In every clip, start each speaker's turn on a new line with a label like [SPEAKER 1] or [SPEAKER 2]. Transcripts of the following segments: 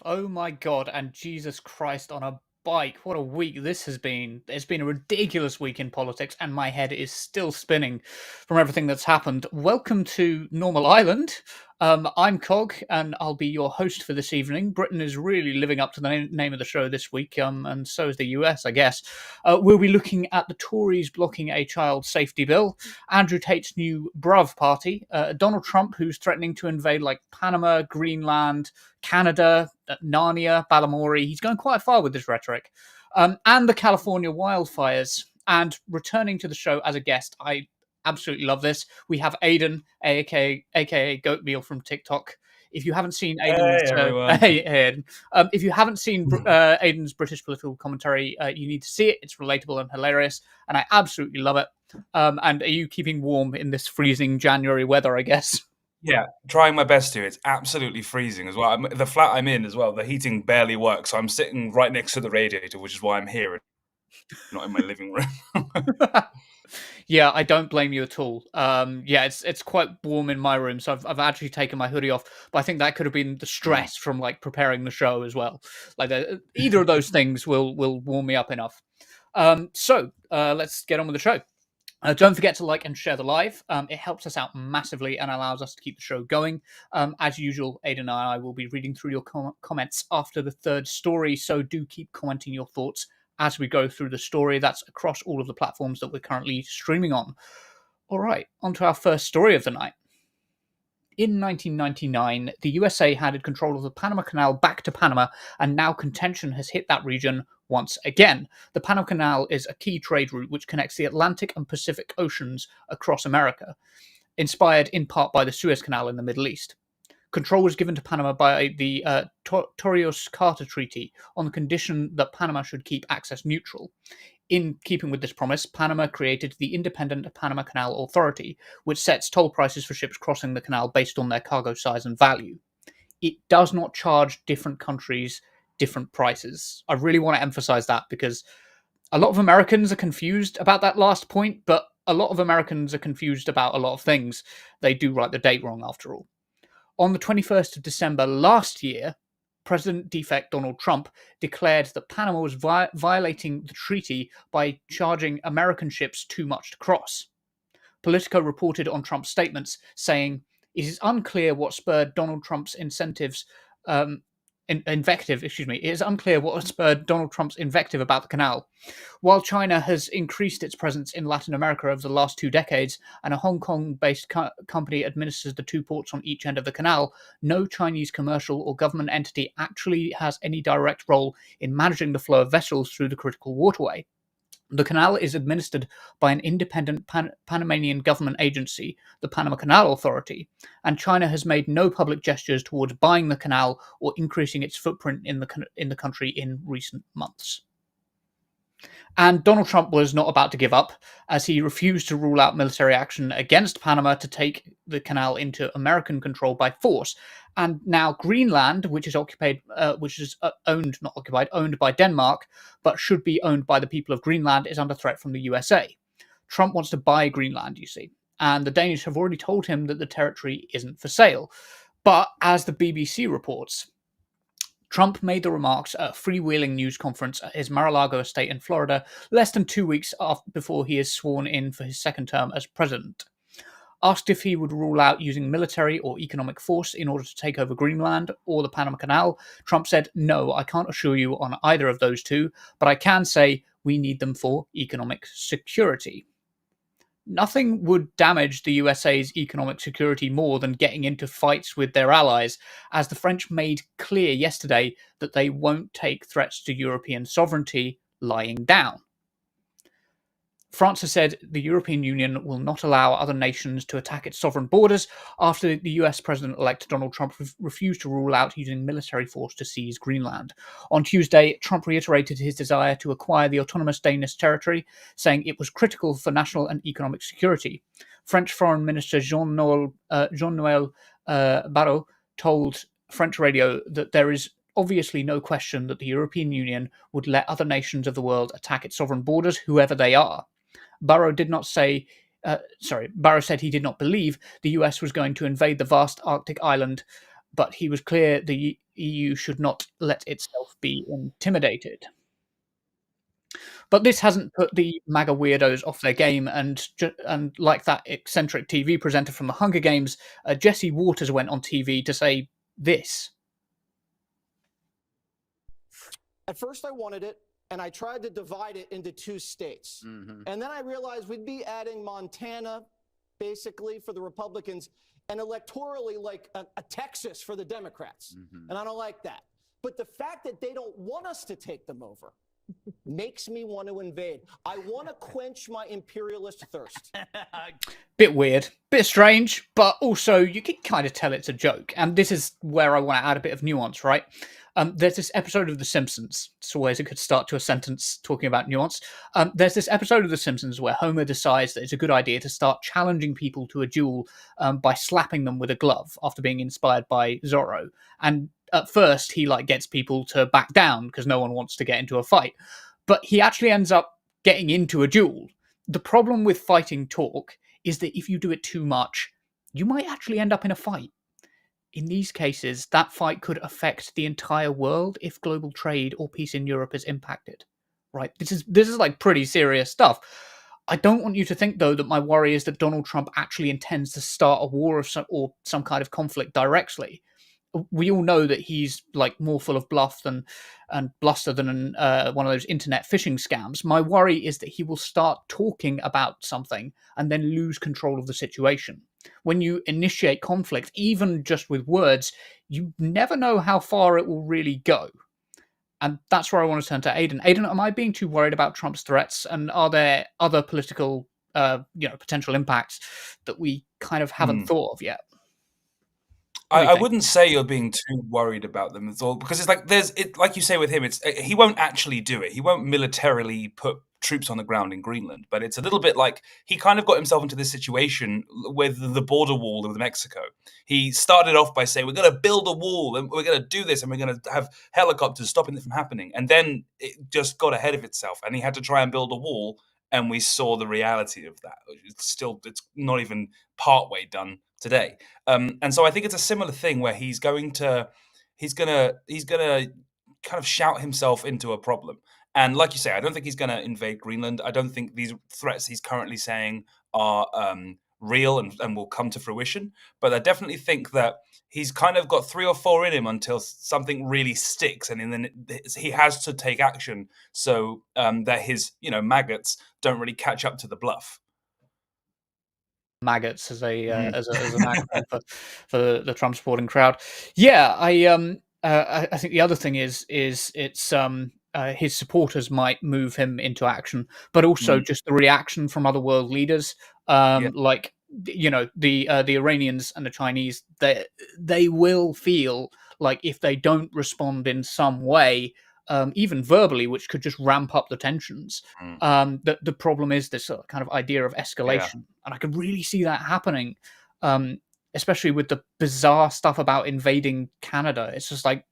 [SPEAKER 1] Oh my God, and Jesus Christ on a bike. What a week this has been. It's been a ridiculous week in politics, and my head is still spinning from everything that's happened. Welcome to Normal Island. I'm Cog, and I'll be your host for this evening. Britain is really living up to the name of the show this week, and so is the US, I guess. We'll be looking at the Tories blocking a child safety bill, Andrew Tate's new Bruv party, Donald Trump, who's threatening to invade like Panama, Greenland, Canada, Narnia, Balamori. He's going quite far with this rhetoric. And the California wildfires. And returning to the show as a guest, I absolutely love this. We have Aidan, aka Goatmeal from TikTok. If you haven't seen
[SPEAKER 2] Hey
[SPEAKER 1] Aidan's,
[SPEAKER 2] everyone.
[SPEAKER 1] hey, Aidan. If you haven't seen Aidan's British political commentary, you need to see it. It's relatable and hilarious, and I absolutely love it. And are you keeping warm in this freezing January weather? I guess.
[SPEAKER 2] Yeah, trying my best to. It's absolutely freezing as well. The flat I'm in as well, the heating barely works. So I'm sitting right next to the radiator, which is why I'm here and not in my living room.
[SPEAKER 1] Yeah, I don't blame you at all. Yeah, it's quite warm in my room, so I've actually taken my hoodie off. But I think that could have been the stress from like preparing the show as well. Like either of those things will warm me up enough. So let's get on with the show. Don't forget to like and share the live. It helps us out massively and allows us to keep the show going. As usual, Aidan and I will be reading through your comments after the third story, so do keep commenting your thoughts as we go through the story. That's across all of the platforms that we're currently streaming on. All right, on to our first story of the night. In 1999, the USA handed control of the Panama Canal back to Panama, and now contention has hit that region once again. The Panama Canal is a key trade route which connects the Atlantic and Pacific Oceans across America, inspired in part by the Suez Canal in the Middle East. Control was given to Panama by the Torrijos-Carter Treaty on the condition that Panama should keep access neutral. In keeping with this promise, Panama created the Independent Panama Canal Authority, which sets toll prices for ships crossing the canal based on their cargo size and value. It does not charge different countries different prices. I really want to emphasize that because a lot of Americans are confused about that last point, but a lot of Americans are confused about a lot of things. They do write the date wrong after all. On the 21st of December last year, President-elect Donald Trump declared that Panama was violating the treaty by charging American ships too much to cross. Politico reported on Trump's statements, saying, "It is unclear what spurred Donald Trump's invective. It is unclear what spurred Donald Trump's invective about the canal. While China has increased its presence in Latin America over the last 2 decades, and a Hong Kong-based company administers the two ports on each end of the canal, no Chinese commercial or government entity actually has any direct role in managing the flow of vessels through the critical waterway. The canal is administered by an independent Panamanian government agency, the Panama Canal Authority, and China has made no public gestures towards buying the canal or increasing its footprint in the country in recent months." And Donald Trump was not about to give up, as he refused to rule out military action against Panama to take the canal into American control by force. And now Greenland, which is owned by Denmark, but should be owned by the people of Greenland, is under threat from the USA. Trump wants to buy Greenland, you see, and the Danish have already told him that the territory isn't for sale. But as the BBC reports, Trump made the remarks at a freewheeling news conference at his Mar-a-Lago estate in Florida less than 2 weeks before he is sworn in for his second term as president. Asked if he would rule out using military or economic force in order to take over Greenland or the Panama Canal, Trump said, "No, I can't assure you on either of those two, but I can say we need them for economic security." Nothing would damage the USA's economic security more than getting into fights with their allies, as the French made clear yesterday that they won't take threats to European sovereignty lying down. France has said the European Union will not allow other nations to attack its sovereign borders after the US President-elect Donald Trump refused to rule out using military force to seize Greenland. On Tuesday, Trump reiterated his desire to acquire the autonomous Danish territory, saying it was critical for national and economic security. French Foreign Minister Jean-Noël Barrot told French radio that there is obviously no question that the European Union would let other nations of the world attack its sovereign borders, whoever they are. Barrow said he did not believe the US was going to invade the vast Arctic island but he was clear the EU should not let itself be intimidated. But this hasn't put the MAGA weirdos off their game, and like that eccentric TV presenter from the Hunger Games, Jesse Waters went on TV to say this.
[SPEAKER 3] At first, I wanted it, and I tried to divide it into 2 states. And then I realized we'd be adding Montana, basically, for the Republicans, and electorally like a Texas for the Democrats. And I don't like that. But the fact that they don't want us to take them over makes me want to invade. I want to quench my imperialist thirst.
[SPEAKER 1] Bit weird, bit strange, but also you can kind of tell it's a joke. And this is where I want to add a bit of nuance, right? There's this episode of The Simpsons. It's always a good start to a sentence talking about nuance. There's this episode of The Simpsons where Homer decides that it's a good idea to start challenging people to a duel by slapping them with a glove after being inspired by Zorro. And at first, he gets people to back down because no one wants to get into a fight. But he actually ends up getting into a duel. The problem with fighting talk is that if you do it too much, you might actually end up in a fight. In these cases, that fight could affect the entire world if global trade or peace in Europe is impacted. Right? This is like pretty serious stuff. I don't want you to think, though, that my worry is that Donald Trump actually intends to start a war or some kind of conflict directly. We all know that he's more full of bluff and bluster than one of those internet phishing scams. My worry is that he will start talking about something and then lose control of the situation. When you initiate conflict, even just with words, you never know how far it will really go. And that's where I want to turn to Aidan. Aidan, am I being too worried about Trump's threats? And are there other political, potential impacts that we kind of haven't thought of yet?
[SPEAKER 2] I wouldn't say you're being too worried about them at all, because it's like you say with him, he won't actually do it. He won't militarily put troops on the ground in Greenland, but it's a little bit like he kind of got himself into this situation with the border wall with Mexico. He started off by saying, we're going to build a wall and we're going to do this and we're going to have helicopters stopping it from happening. And then it just got ahead of itself and he had to try and build a wall. And we saw the reality of that. It's not even partway done today. And so I think it's a similar thing where he's gonna kind of shout himself into a problem. And like you say, I don't think he's going to invade Greenland. I don't think these threats he's currently saying are real and will come to fruition. But I definitely think that he's kind of got 3 or 4 in him until something really sticks, and then he has to take action so that his maggots don't really catch up to the bluff.
[SPEAKER 1] Maggots as an acronym for the Trump supporting crowd. Yeah, I think the other thing is it's his supporters might move him into action, but also just the reaction from other world leaders, like the Iranians and the Chinese. They will feel like if they don't respond in some way, even verbally, which could just ramp up the tensions. The problem is this kind of idea of escalation, and I could really see that happening, especially with the bizarre stuff about invading Canada. It's just like,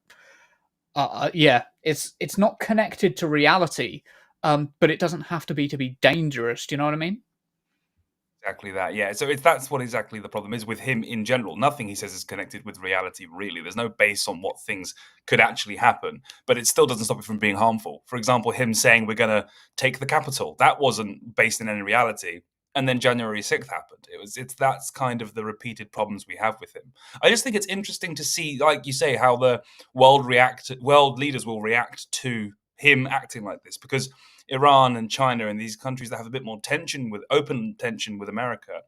[SPEAKER 1] it's not connected to reality, but it doesn't have to be dangerous. Do you know what I mean?
[SPEAKER 2] Exactly that, yeah. So that's what exactly the problem is with him in general. Nothing he says is connected with reality, really. There's no base on what things could actually happen, but it still doesn't stop it from being harmful. For example, him saying we're going to take the Capitol, that wasn't based in any reality. And then January 6th happened. That's kind of the repeated problems we have with him. I just think it's interesting to see, like you say, how the world leaders will react to him acting like this, because Iran and China and these countries that have a bit more open tension with America,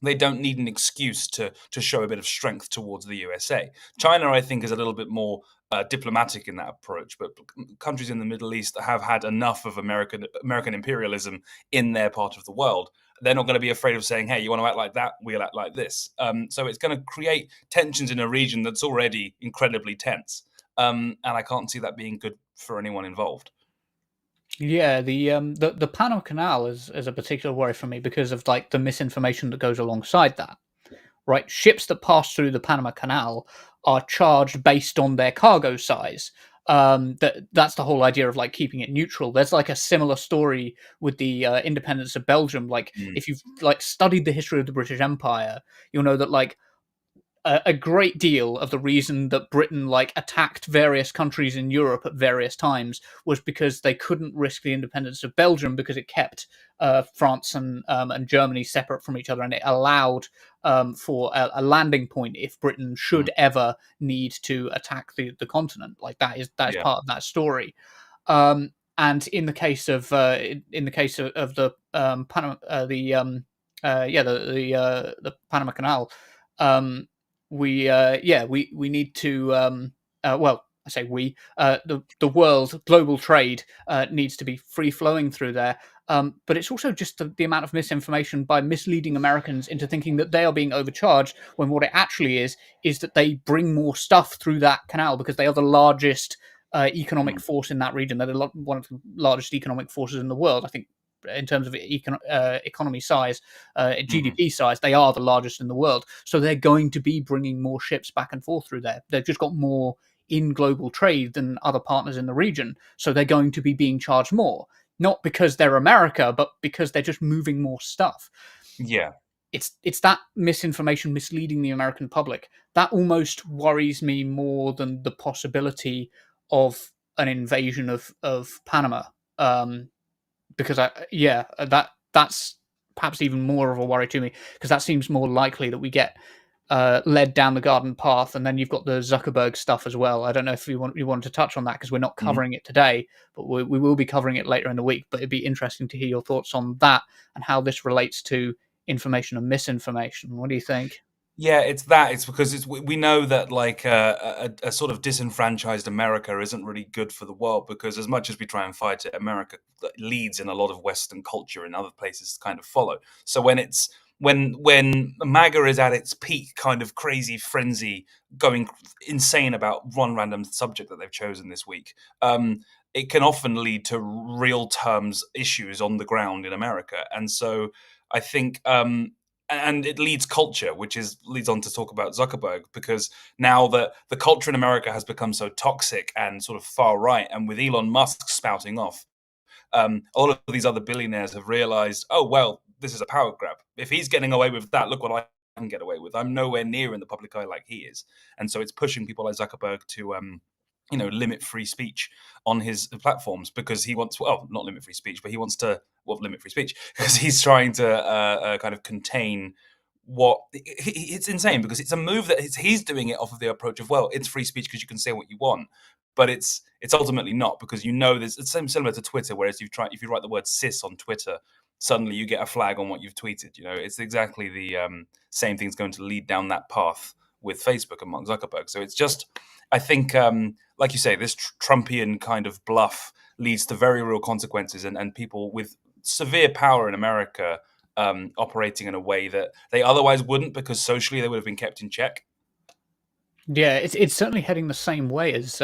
[SPEAKER 2] they don't need an excuse to show a bit of strength towards the USA. China, I think, is a little bit more diplomatic in that approach, but countries in the Middle East have had enough of American imperialism in their part of the world. They're not going to be afraid of saying, hey, you want to act like that? We'll act like this. So it's going to create tensions in a region that's already incredibly tense. And I can't see that being good for anyone involved.
[SPEAKER 1] Yeah, the Panama Canal is a particular worry for me because of the misinformation that goes alongside that. Right, ships that pass through the Panama Canal are charged based on their cargo size. That's the whole idea of keeping it neutral. There's a similar story with the independence of Belgium. If you've studied the history of the British Empire, you'll know that a great deal of the reason that Britain like attacked various countries in Europe at various times was because they couldn't risk the independence of Belgium because it kept France and Germany separate from each other, and it allowed for a landing point if Britain should ever need to attack the continent. Like that is
[SPEAKER 2] Yeah.
[SPEAKER 1] part of that story. And in the case of the Panama, the Panama Canal, we need to well, I say the world global trade needs to be free flowing through there. But it's also just the amount of misinformation by misleading Americans into thinking that they are being overcharged when what it actually is that they bring more stuff through that canal because they are the largest economic force in that region. They're one of the largest economic forces in the world. I think in terms of economy size, GDP size, they are the largest in the world. So they're going to be bringing more ships back and forth through there. They've just got more in global trade than other partners in the region. So they're going to be being charged more. Not because they're America, but because they're just moving more stuff.
[SPEAKER 2] Yeah.
[SPEAKER 1] It's that misinformation misleading the American public that almost worries me more than the possibility of an invasion of Panama. Because that's perhaps even more of a worry to me because that seems more likely that we get led down the garden path, and then you've got the Zuckerberg stuff as well. I don't know if you wanted to touch on that because we're not covering it today, but we will be covering it later in the week. But it'd be interesting to hear your thoughts on that and how this relates to information and misinformation. What do you think?
[SPEAKER 2] Yeah, it's that. It's because we know that like a sort of disenfranchised America isn't really good for the world because as much as we try and fight it, America leads in a lot of Western culture and other places kind of follow. So when MAGA is at its peak, kind of crazy frenzy, going insane about one random subject that they've chosen this week, it can often lead to real terms issues on the ground in America. And so I think and it leads culture, which leads on to talk about Zuckerberg, because now the culture in America has become so toxic and sort of far right, and with Elon Musk spouting off, all of these other billionaires have realized, oh well, this is a power grab. If he's getting away with that, look what I can get away with. I'm nowhere near in the public eye like he is, and so it's pushing people like Zuckerberg to limit free speech on his platforms because he wants, well, not limit free speech, but he wants to, well, limit free speech because he's trying to kind of contain what it's insane because it's a move that he's doing it off of the approach of, well, it's free speech because you can say what you want, but it's ultimately not because it's similar to Twitter, whereas if you write the word cis on Twitter, suddenly you get a flag on what you've tweeted. It's exactly the same thing's going to lead down that path with Facebook and Mark Zuckerberg. So it's just, I think, like you say, this Trumpian kind of bluff leads to very real consequences, and people with severe power in America operating in a way that they otherwise wouldn't because socially they would have been kept in check.
[SPEAKER 1] Yeah, it's certainly heading the same way as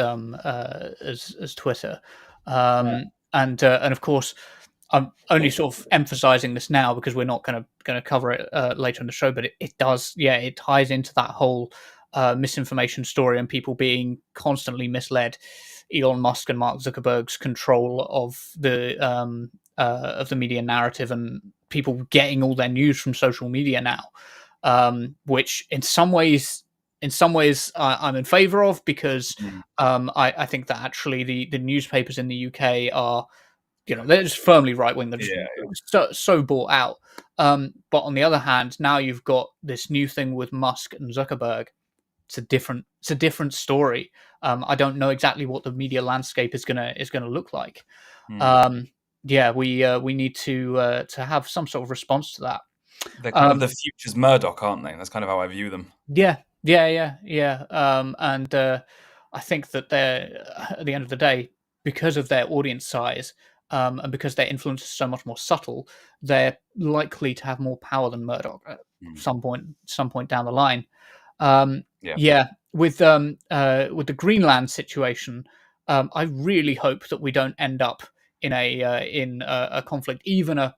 [SPEAKER 1] Twitter, and of course, I'm only sort of emphasizing this now because we're not going to cover it later in the show, but it does, it ties into that whole misinformation story and people being constantly misled. Elon Musk and Mark Zuckerberg's control of the media narrative and people getting all their news from social media now, which in some ways I'm in favor of because I think that actually the newspapers in the UK are, they're just firmly right wing. They're just so bought out. But on the other hand, now you've got this new thing with Musk and Zuckerberg. It's a different story. I don't know exactly what the media landscape is gonna look like. We need to have some sort of response to that.
[SPEAKER 2] They're kind of the future's Murdoch, aren't they? That's kind of how I view them.
[SPEAKER 1] Yeah. And I think that they're, at the end of the day, because of their audience size and because their influence is so much more subtle, they're likely to have more power than Murdoch at some point down the line. With the Greenland situation, I really hope that we don't end up in a conflict, even a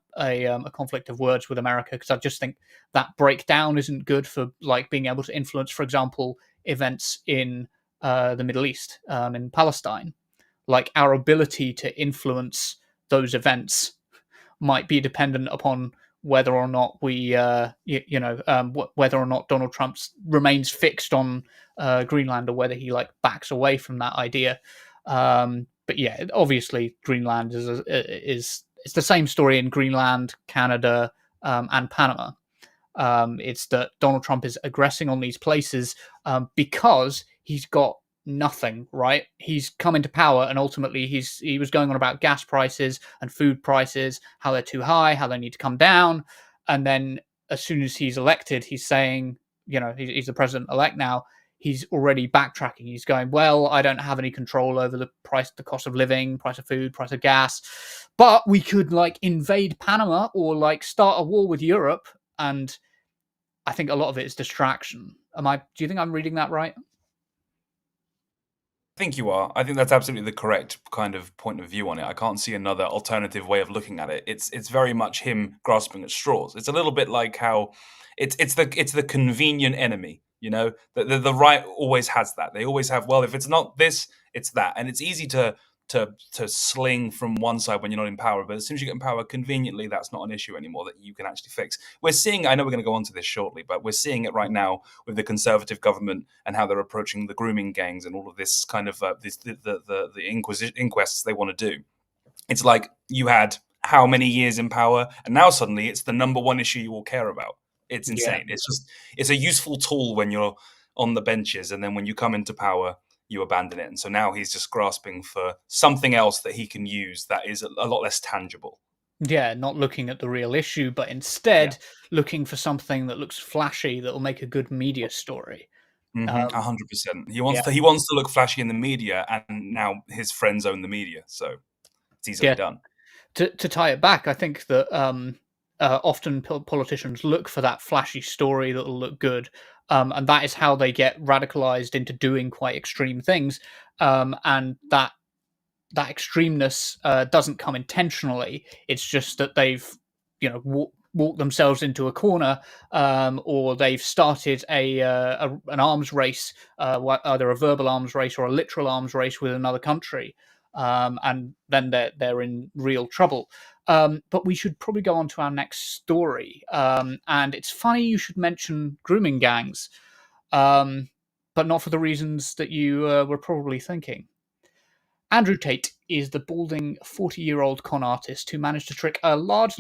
[SPEAKER 1] conflict of words with America, because I just think that breakdown isn't good for like being able to influence, for example, events in the Middle East, in Palestine. Like our ability to influence those events might be dependent upon whether or not whether or not Donald Trump remains fixed on Greenland, or whether he like backs away from that idea. But yeah, obviously Greenland is it's the same story in Greenland, Canada, and Panama. It's that Donald Trump is aggressing on these places because he's got nothing, right? He's come into power, and ultimately he was going on about gas prices and food prices, how they're too high, how they need to come down, and then as soon as he's elected, he's saying, he's the president-elect now. He's already backtracking. He's going, well, I don't have any control over the cost of living, price of food, price of gas, but we could like invade Panama or like start a war with Europe. And I think a lot of it is distraction. Do you think I'm reading that right?
[SPEAKER 2] I think you are. I think that's absolutely the correct kind of point of view on it. I can't see another alternative way of looking at it. It's very much him grasping at straws. It's a little bit like how it's the convenient enemy. The right always has that. They always have. Well, if it's not this, it's that, and it's easy to sling from one side when you're not in power. But as soon as you get in power, conveniently, that's not an issue anymore that you can actually fix. We're seeing, I know we're going to go on to this shortly, but we're seeing it right now with the Conservative government and how they're approaching the grooming gangs and all of this kind of the inquests they want to do. It's like you had how many years in power, and now suddenly it's the number one issue you all care about. It's insane.
[SPEAKER 1] Yeah.
[SPEAKER 2] It's a useful tool when you're on the benches, and then when you come into power, you abandon it. And so now he's just grasping for something else that he can use that is a lot less tangible.
[SPEAKER 1] Yeah, not looking at the real issue, but instead looking for something that looks flashy that will make a good media story.
[SPEAKER 2] 100%. He wants to look flashy in the media, and now his friends own the media, so it's easily done.
[SPEAKER 1] To tie it back, I think that often politicians look for that flashy story that will look good, and that is how they get radicalized into doing quite extreme things. And that extremeness doesn't come intentionally. It's just that they've, walked themselves into a corner, or they've started an arms race, either a verbal arms race or a literal arms race with another country, and then they're in real trouble. But we should probably go on to our next story. And it's funny you should mention grooming gangs, but not for the reasons that you were probably thinking. Andrew Tate is the balding 40-year-old con artist who managed to trick a large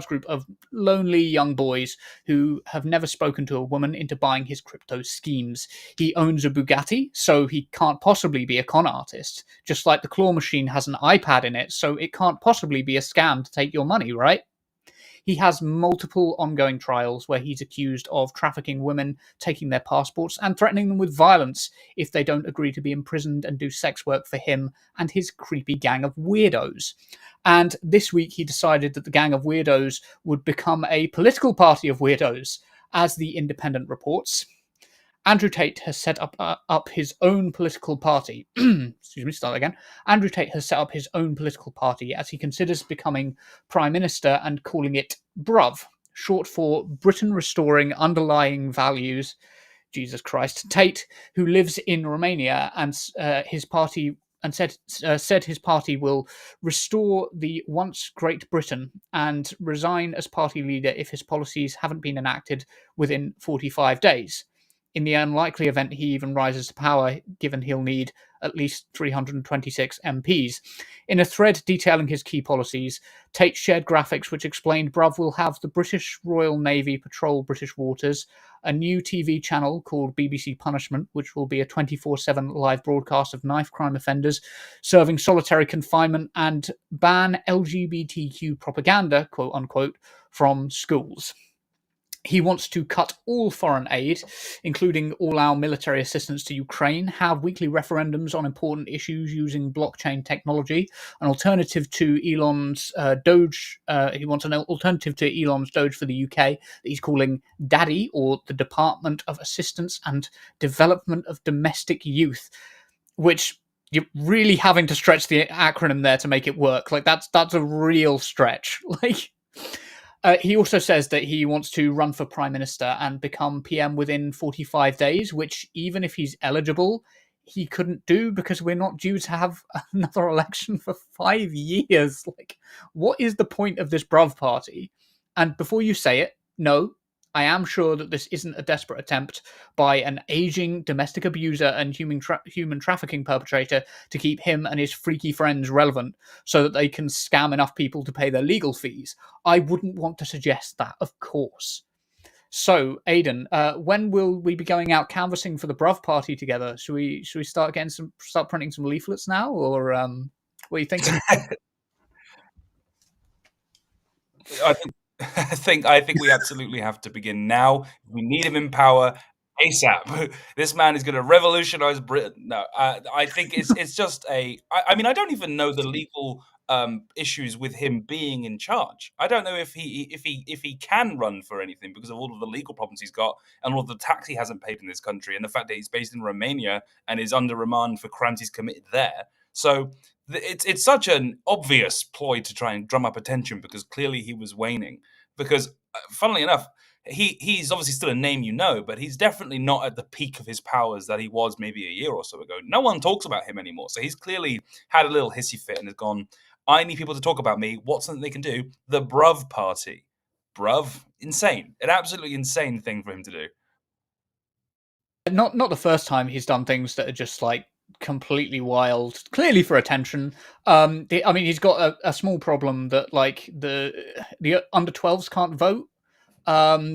[SPEAKER 1] group of lonely young boys who have never spoken to a woman into buying his crypto schemes. He owns a Bugatti, so he can't possibly be a con artist. Just like the claw machine has an iPad in it, so it can't possibly be a scam to take your money, right? He has multiple ongoing trials where he's accused of trafficking women, taking their passports, and threatening them with violence if they don't agree to be imprisoned and do sex work for him and his creepy gang of weirdos. And this week he decided that the gang of weirdos would become a political party of weirdos, as The Independent reports. Andrew Tate has set up his own political party. Excuse me, start again. Andrew Tate has set up his own political party as he considers becoming Prime Minister and calling it Bruv, short for Britain Restoring Underlying Values. Jesus Christ. Tate, who lives in Romania, and his party and said his party will restore the once Great Britain and resign as party leader if his policies haven't been enacted within 45 days. In the unlikely event he even rises to power, given he'll need at least 326 MPs. In a thread detailing his key policies, Tate shared graphics which explained Bruv will have the British Royal Navy patrol British waters, a new TV channel called BBC Punishment, which will be a 24/7 live broadcast of knife crime offenders serving solitary confinement, and ban LGBTQ propaganda, quote unquote, from schools. He wants to cut all foreign aid, including all our military assistance to Ukraine, have weekly referendums on important issues using blockchain technology, an alternative to Elon's Doge. He wants an alternative to Elon's Doge for the UK that he's calling DADDY, or the Department of Assistance and Development of Domestic Youth, which you're really having to stretch the acronym there to make it work. Like that's a real stretch. He also says that he wants to run for Prime Minister and become PM within 45 days, which even if he's eligible, he couldn't do because we're not due to have another election for 5 years. Like, what is the point of this Bruv party? And before you say it, no, I am sure that this isn't a desperate attempt by an aging domestic abuser and human trafficking perpetrator to keep him and his freaky friends relevant so that they can scam enough people to pay their legal fees. I wouldn't want to suggest that, of course. So, Aidan, when will we be going out canvassing for the Bruv party together? Should we start printing some leaflets now, or what are you thinking?
[SPEAKER 2] I think we absolutely have to begin now. We need him in power ASAP. This man is going to revolutionize Britain. No, I think it's just I mean, I don't even know the legal issues with him being in charge. I don't know if he can run for anything because of all of the legal problems he's got and all of the tax he hasn't paid in this country and the fact that he's based in Romania and is under remand for crimes he's committed there. So it's such an obvious ploy to try and drum up attention because clearly he was waning. Because funnily enough, he's obviously still a name you know, but he's definitely not at the peak of his powers that he was maybe a year or so ago. No one talks about him anymore. So he's clearly had a little hissy fit and has gone, I need people to talk about me. What's something they can do? The Bruv party. Bruv? Insane. An absolutely insane thing for him to do.
[SPEAKER 1] Not the first time he's done things that are just like completely wild, clearly for attention. I mean, he's got a small problem that like the under 12s can't vote.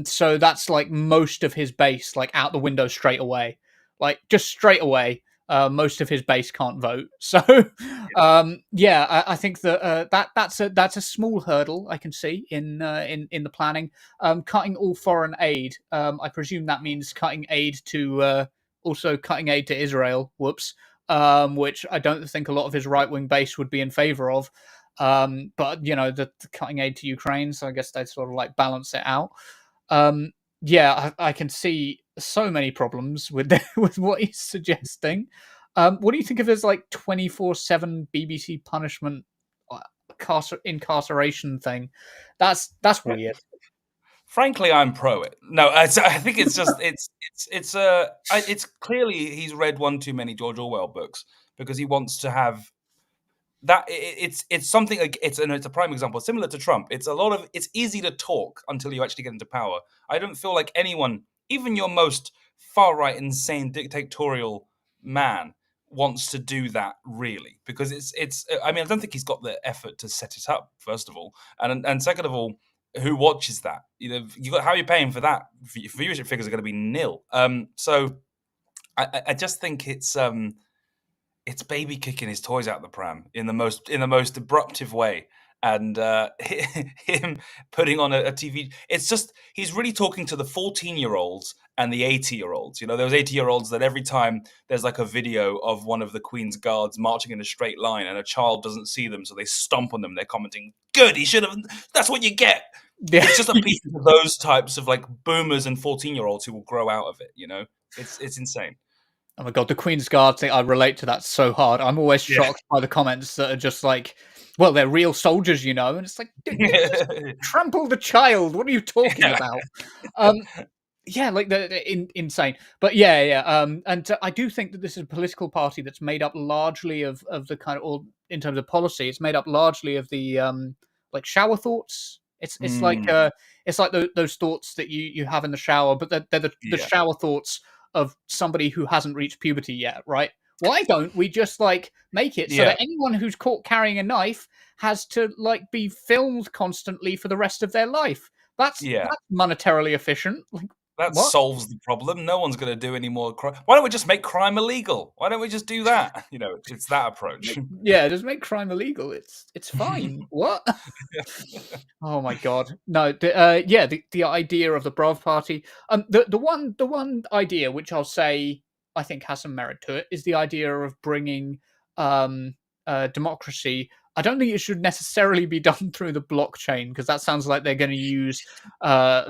[SPEAKER 1] So that's like most of his base like out the window straight away, like just straight away. Most of his base can't vote, so yeah, I think that that's a small hurdle I can see in the planning. Cutting all foreign aid, I presume that means cutting aid to also cutting aid to Israel. Whoops, which I don't think a lot of his right wing base would be in favor of. But you know, the cutting aid to Ukraine, so I guess they'd sort of like balance it out. Yeah, I can see so many problems with with what he's suggesting. What do you think of his like 24/7 BBC punishment incarceration thing? That's weird.
[SPEAKER 2] Frankly, I'm pro it. No, I think it's just it's clearly he's read one too many George Orwell books because he wants to have that it's something like it's a prime example similar to Trump. It's easy to talk until you actually get into power. I don't feel like anyone, even your most far right insane dictatorial man, wants to do that really because it's I mean, I don't think he's got the effort to set it up, first of all, and second of all, who watches that? You know, you got how you're paying for that. Viewership figures are going to be nil. So I just think it's baby kicking his toys out the pram in the most abruptive way, and him putting on a TV. It's just he's really talking to the 14-year-olds and the 80-year-olds. You know, those 80-year-olds that every time there's like a video of one of the Queen's guards marching in a straight line and a child doesn't see them, so they stomp on them. They're commenting, "Good, he should have. That's what you get."
[SPEAKER 1] Yeah.
[SPEAKER 2] It's just a piece of those types of like boomers and 14-year-olds who will grow out of it. You know, it's insane.
[SPEAKER 1] Oh my god, the Queen's Guard thing, I relate to that so hard. I'm always shocked by the comments that are just like, well, they're real soldiers, you know, and it's like, trample the child. What are you talking about? Yeah, like insane. But yeah. And I do think that this is a political party that's made up largely of the kind of, or in terms of policy, it's made up largely of the like shower thoughts. It's like those thoughts that you have in the shower, but they're the shower thoughts of somebody who hasn't reached puberty yet, right? Why don't we just like make it so that anyone who's caught carrying a knife has to like be filmed constantly for the rest of their life? That's monetarily efficient. Like,
[SPEAKER 2] that
[SPEAKER 1] what?
[SPEAKER 2] solves the problem. No one's going to do any more crime. Why don't we just make crime illegal? Why don't we just do that? You know, it's that approach.
[SPEAKER 1] Yeah, just make crime illegal. It's fine. What? Oh my god. No, the idea of the Bruv party. The one idea which I'll say I think has some merit to it is the idea of bringing democracy. I don't think it should necessarily be done through the blockchain because that sounds like they're going to use they're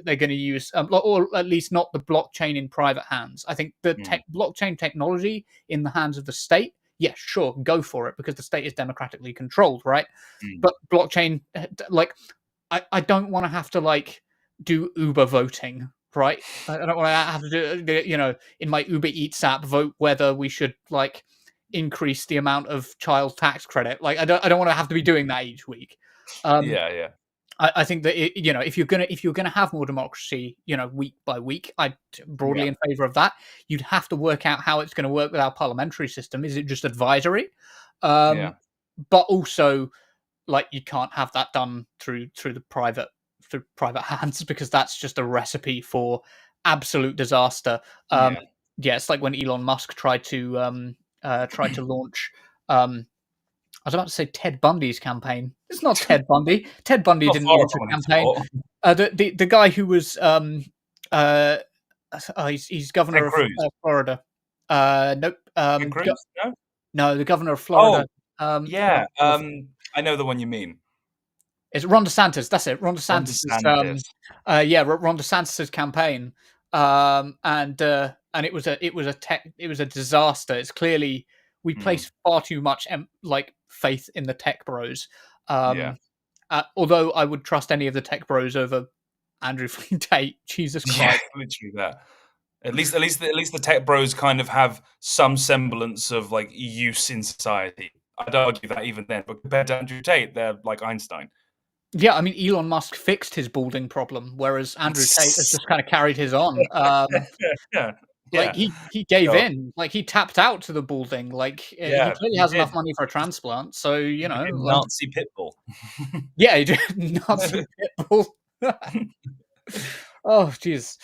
[SPEAKER 1] going to use or at least not the blockchain in private hands. I think the blockchain technology in the hands of the state, yeah, sure, go for it because the state is democratically controlled, right? But blockchain, like, I don't want to have to like do Uber voting, right? I don't want to have to do, you know, in my Uber Eats app vote whether we should like increase the amount of child tax credit. Like, I don't want to have to be doing that each week. I think that if you're gonna have more democracy, week by week, I'm broadly in favour of that. You'd have to work out how it's going to work with our parliamentary system. Is it just advisory?
[SPEAKER 2] Yeah.
[SPEAKER 1] But also, like, you can't have that done through the private hands, because that's just a recipe for absolute disaster.
[SPEAKER 2] Yeah.
[SPEAKER 1] Yeah, it's like when Elon Musk tried to launch. I was about to say Ted Bundy's campaign. It's not Ted Bundy. Ted Bundy
[SPEAKER 2] Not
[SPEAKER 1] didn't
[SPEAKER 2] far
[SPEAKER 1] launch
[SPEAKER 2] from
[SPEAKER 1] a
[SPEAKER 2] an
[SPEAKER 1] campaign.
[SPEAKER 2] export.
[SPEAKER 1] The guy who was he's
[SPEAKER 2] Ted
[SPEAKER 1] governor of
[SPEAKER 2] Cruz.
[SPEAKER 1] Florida. Nope.
[SPEAKER 2] Ted Cruz? No?
[SPEAKER 1] No, the governor of
[SPEAKER 2] Oh,
[SPEAKER 1] Florida.
[SPEAKER 2] yeah. I know the one you mean.
[SPEAKER 1] It's Ron DeSantis. That's it. Ron
[SPEAKER 2] Ron
[SPEAKER 1] DeSantis.
[SPEAKER 2] DeSantis.
[SPEAKER 1] Ron DeSantis's campaign. And it was a disaster. It's clearly we place far too much faith in the tech bros.
[SPEAKER 2] Yeah.
[SPEAKER 1] Although I would trust any of the tech bros over Andrew Tate. Jesus
[SPEAKER 2] Yeah,
[SPEAKER 1] Christ.
[SPEAKER 2] literally that. At least the tech bros kind of have some semblance of like use in society. I'd argue that even then, but compared to Andrew Tate, they're like Einstein.
[SPEAKER 1] Yeah, I mean, Elon Musk fixed his balding problem, whereas Andrew Tate has just kind of carried his on.
[SPEAKER 2] Yeah.
[SPEAKER 1] Like he gave in, like he tapped out to the balding. Like he
[SPEAKER 2] Yeah,
[SPEAKER 1] clearly
[SPEAKER 2] he
[SPEAKER 1] has
[SPEAKER 2] did.
[SPEAKER 1] enough money for a transplant, so like,
[SPEAKER 2] Nazi pitbull.
[SPEAKER 1] yeah, he did. Nazi pitbull. Oh, jeez.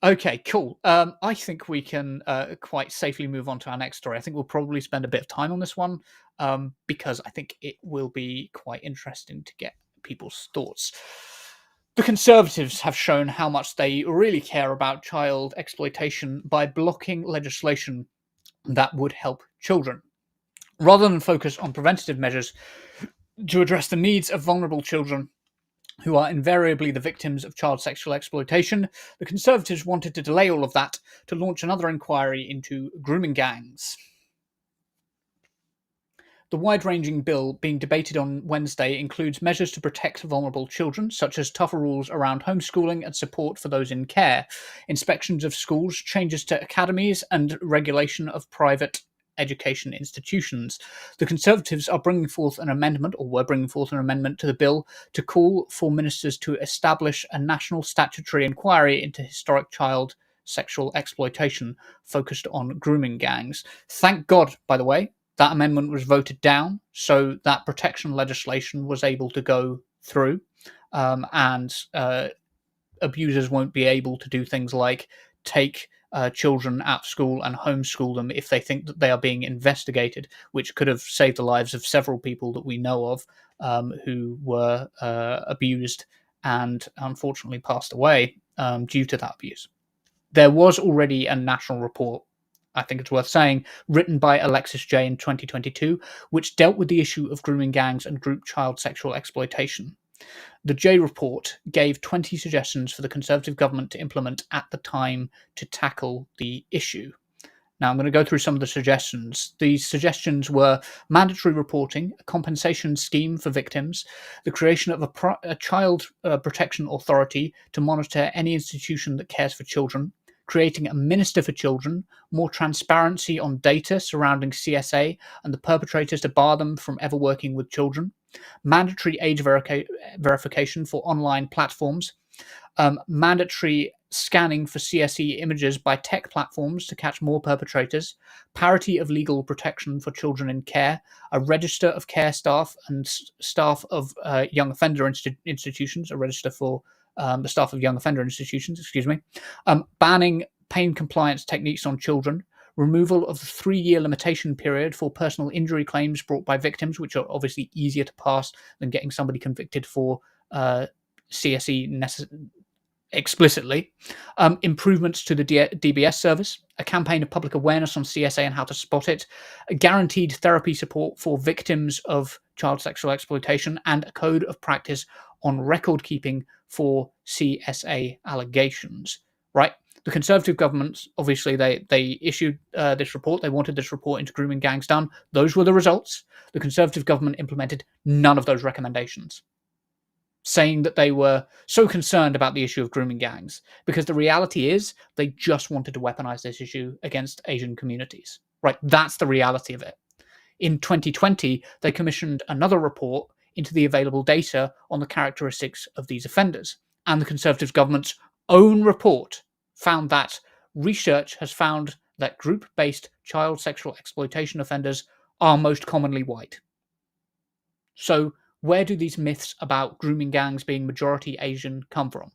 [SPEAKER 1] Okay, cool. I think we can quite safely move on to our next story. I think we'll probably spend a bit of time on this one, because I think it will be quite interesting to get people's thoughts. The Conservatives have shown how much they really care about child exploitation by blocking legislation that would help children. Rather than focus on preventative measures to address the needs of vulnerable children who are invariably the victims of child sexual exploitation, the Conservatives wanted to delay all of that to launch another inquiry into grooming gangs. The wide-ranging bill being debated on Wednesday includes measures to protect vulnerable children, such as tougher rules around homeschooling and support for those in care, inspections of schools, changes to academies, and regulation of private education institutions. The Conservatives are bringing forth an amendment, or were bringing forth an amendment to the bill to call for ministers to establish a national statutory inquiry into historic child sexual exploitation focused on grooming gangs. Thank God, by the way, that amendment was voted down, so that protection legislation was able to go through, and abusers won't be able to do things like take children out of school and homeschool them if they think that they are being investigated, which could have saved the lives of several people that we know of, who were abused and unfortunately passed away due to that abuse. There was already a national report, I think it's worth saying, written by Alexis J in 2022, which dealt with the issue of grooming gangs and group child sexual exploitation. The J report gave 20 suggestions for the Conservative government to implement at the time to tackle the issue. Now, I'm going to go through some of the suggestions. These suggestions were mandatory reporting, a compensation scheme for victims, the creation of a child protection authority to monitor any institution that cares for children, creating a minister for children, more transparency on data surrounding CSA and the perpetrators to bar them from ever working with children, mandatory age verification for online platforms, mandatory scanning for CSE images by tech platforms to catch more perpetrators, parity of legal protection for children in care, a register of care staff and staff of young offender institutions, a register for the staff of young offender institutions, banning pain compliance techniques on children, removal of the 3-year limitation period for personal injury claims brought by victims, which are obviously easier to pass than getting somebody convicted for CSE explicitly, improvements to the DBS service, a campaign of public awareness on CSA and how to spot it, a guaranteed therapy support for victims of child sexual exploitation, and a code of practice on record keeping for CSA allegations. Right? The Conservative government, obviously, they issued this report. They wanted this report into grooming gangs done. Those were the results. The Conservative government implemented none of those recommendations, saying that they were so concerned about the issue of grooming gangs, because the reality is they just wanted to weaponize this issue against Asian communities. Right? That's the reality of it. In 2020, they commissioned another report into the available data on the characteristics of these offenders. And the Conservative government's own report found that research has found that group-based child sexual exploitation offenders are most commonly white. So where do these myths about grooming gangs being majority Asian come from?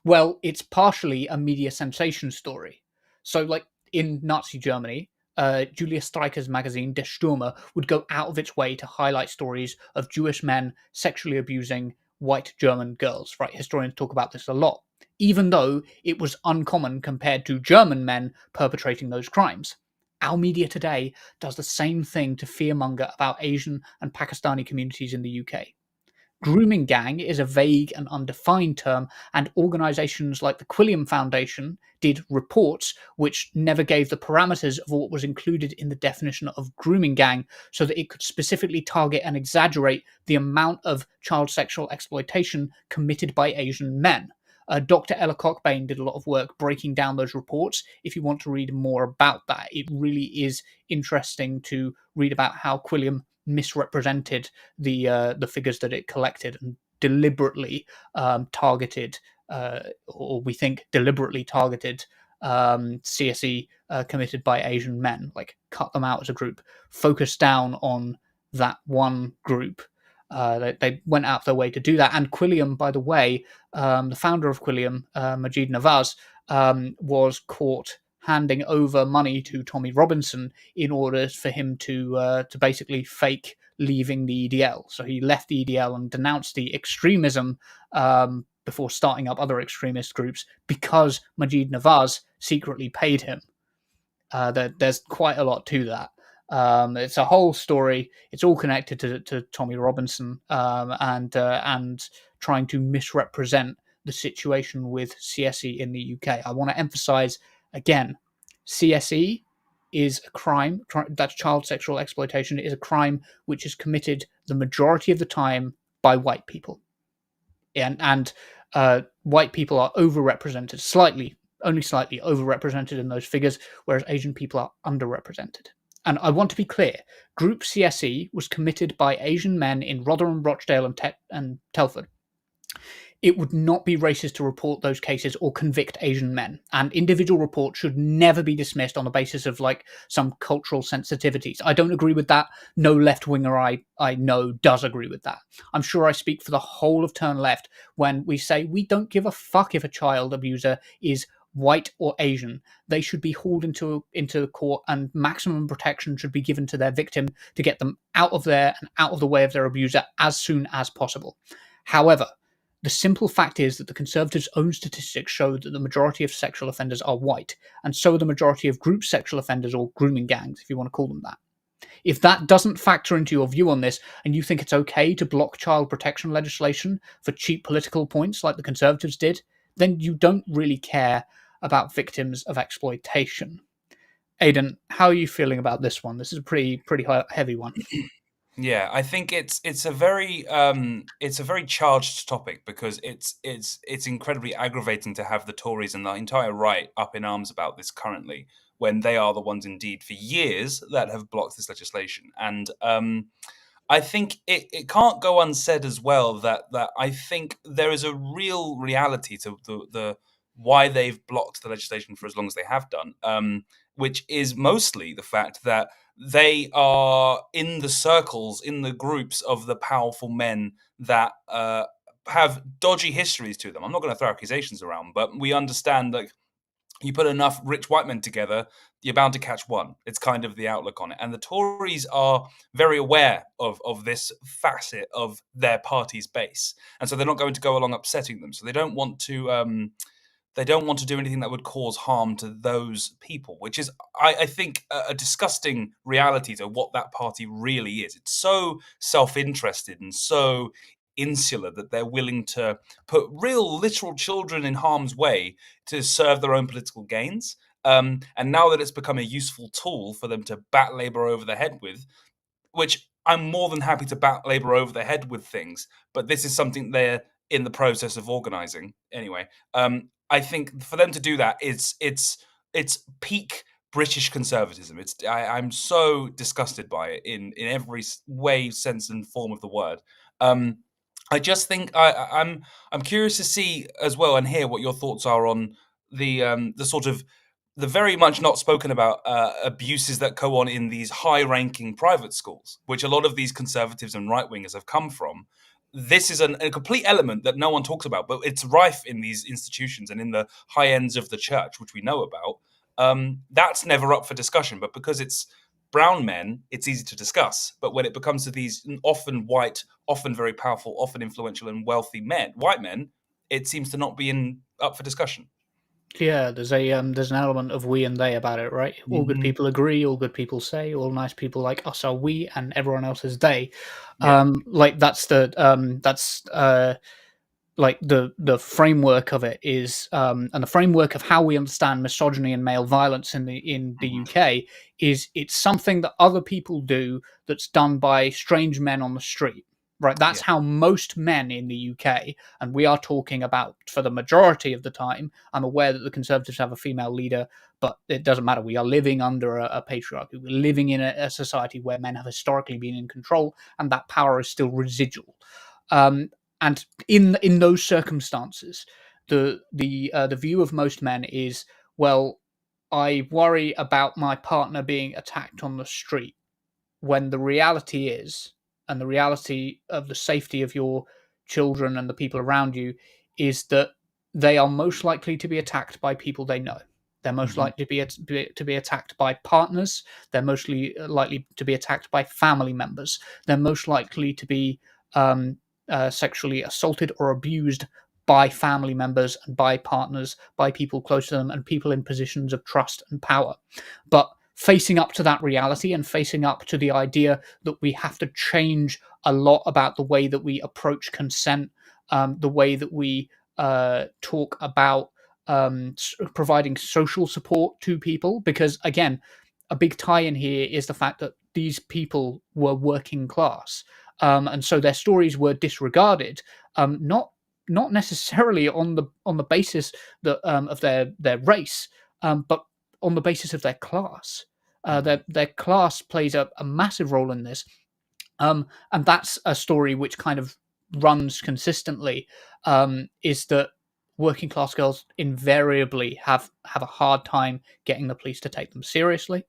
[SPEAKER 1] Well, it's partially a media sensation story. So, like in Nazi Germany, Julius Streicher's magazine Der Stürmer would go out of its way to highlight stories of Jewish men sexually abusing white German girls. Right, historians talk about this a lot, even though it was uncommon compared to German men perpetrating those crimes. Our media today does the same thing to fearmonger about Asian and Pakistani communities in the UK. Grooming gang is a vague and undefined term, and organisations like the Quilliam Foundation did reports which never gave the parameters of what was included in the definition of grooming gang so that it could specifically target and exaggerate the amount of child sexual exploitation committed by Asian men. Dr. Ella Cockbain did a lot of work breaking down those reports. If you want to read more about that, it really is interesting to read about how Quilliam misrepresented the figures that it collected and deliberately targeted, or we think deliberately targeted, CSE committed by Asian men, like cut them out as a group, focus down on that one group. They went out their way to do that. And Quilliam, by the way, the founder of Quilliam, Majid Nawaz, was caught handing over money to Tommy Robinson in order for him to basically fake leaving the EDL. So he left the EDL and denounced the extremism before starting up other extremist groups because Majid Nawaz secretly paid him. There's quite a lot to that. It's a whole story. It's all connected to Tommy Robinson and trying to misrepresent the situation with CSE in the UK. I want to emphasize again, CSE is a crime. That's child sexual exploitation. Is a crime which is committed the majority of the time by white people, and white people are overrepresented slightly. Only slightly overrepresented in those figures, whereas Asian people are underrepresented. And I want to be clear, Group CSE was committed by Asian men in Rotherham, Rochdale, and Telford. It would not be racist to report those cases or convict Asian men, and individual reports should never be dismissed on the basis of like some cultural sensitivities. I don't agree with that. No left-winger I know does agree with that. I'm sure I speak for the whole of Turn Left when we say we don't give a fuck if a child abuser is white or Asian. They should be hauled into court, and maximum protection should be given to their victim to get them out of there and out of the way of their abuser as soon as possible. However, the simple fact is that the Conservatives' own statistics show that the majority of sexual offenders are white, and so are the majority of group sexual offenders, or grooming gangs, if you want to call them that. If that doesn't factor into your view on this, and you think it's okay to block child protection legislation for cheap political points like the Conservatives did, then you don't really care about victims of exploitation. Aidan, how are you feeling about this one? This is a pretty heavy one.
[SPEAKER 2] Yeah, I think it's a very charged topic because it's incredibly aggravating to have the Tories and the entire right up in arms about this currently, when they are the ones indeed for years that have blocked this legislation. And I think it can't go unsaid as well that I think there is a real reality to the why they've blocked the legislation for as long as they have done, which is mostly the fact that they are in the circles, in the groups of the powerful men that have dodgy histories to them. I'm not going to throw accusations around, but we understand that you put enough rich white men together, you're bound to catch one. It's kind of the outlook on it. And the Tories are very aware of this facet of their party's base. And so they're not going to go along upsetting them. So they don't want to do anything that would cause harm to those people, which is, I think, a disgusting reality to what that party really is. It's so self-interested and so insular that they're willing to put real, literal children in harm's way to serve their own political gains. And now that it's become a useful tool for them to bat Labour over the head with, which I'm more than happy to bat Labour over the head with things, but this is something they're in the process of organising anyway. I think for them to do that, it's peak British conservatism. I'm so disgusted by it in every way, sense, and form of the word. I just think I'm curious to see as well and hear what your thoughts are on the sort of the very much not spoken about abuses that go on in these high-ranking private schools, which a lot of these conservatives and right-wingers have come from. This is a complete element that no one talks about, but it's rife in these institutions and in the high ends of the church, which we know about. That's never up for discussion, but because it's brown men, it's easy to discuss. But when it becomes to these often white, often very powerful, often influential and wealthy men, white men, it seems to not be up for discussion.
[SPEAKER 1] Yeah, there's an element of we and they about it, right? All good people agree, all good people say, all nice people like us are we, and everyone else is they.
[SPEAKER 2] Yeah.
[SPEAKER 1] Like like the framework of it is, and the framework of how we understand misogyny and male violence in the UK is it's something that other people do that's done by strange men on the street. Right, that's how most men in the UK, and we are talking about for the majority of the time. I'm aware that the Conservatives have a female leader, but it doesn't matter. We are living under a patriarchy. We're living in a society where men have historically been in control, and that power is still residual. And in those circumstances, the view of most men is, well, I worry about my partner being attacked on the street, when the reality is, and the reality of the safety of your children and the people around you, is that they are most likely to be attacked by people they know. They're most likely to be attacked by partners. They're mostly likely to be attacked by family members. They're most likely to be sexually assaulted or abused by family members and by partners, by people close to them, and people in positions of trust and power. But facing up to that reality and facing up to the idea that we have to change a lot about the way that we approach consent, the way that we talk about providing social support to people, because again, a big tie-in here is the fact that these people were working class, and so their stories were disregarded, not necessarily on the basis that of their race, but on the basis of their class. Their class plays a massive role in this, and that's a story which kind of runs consistently. Is that working class girls invariably have a hard time getting the police to take them seriously.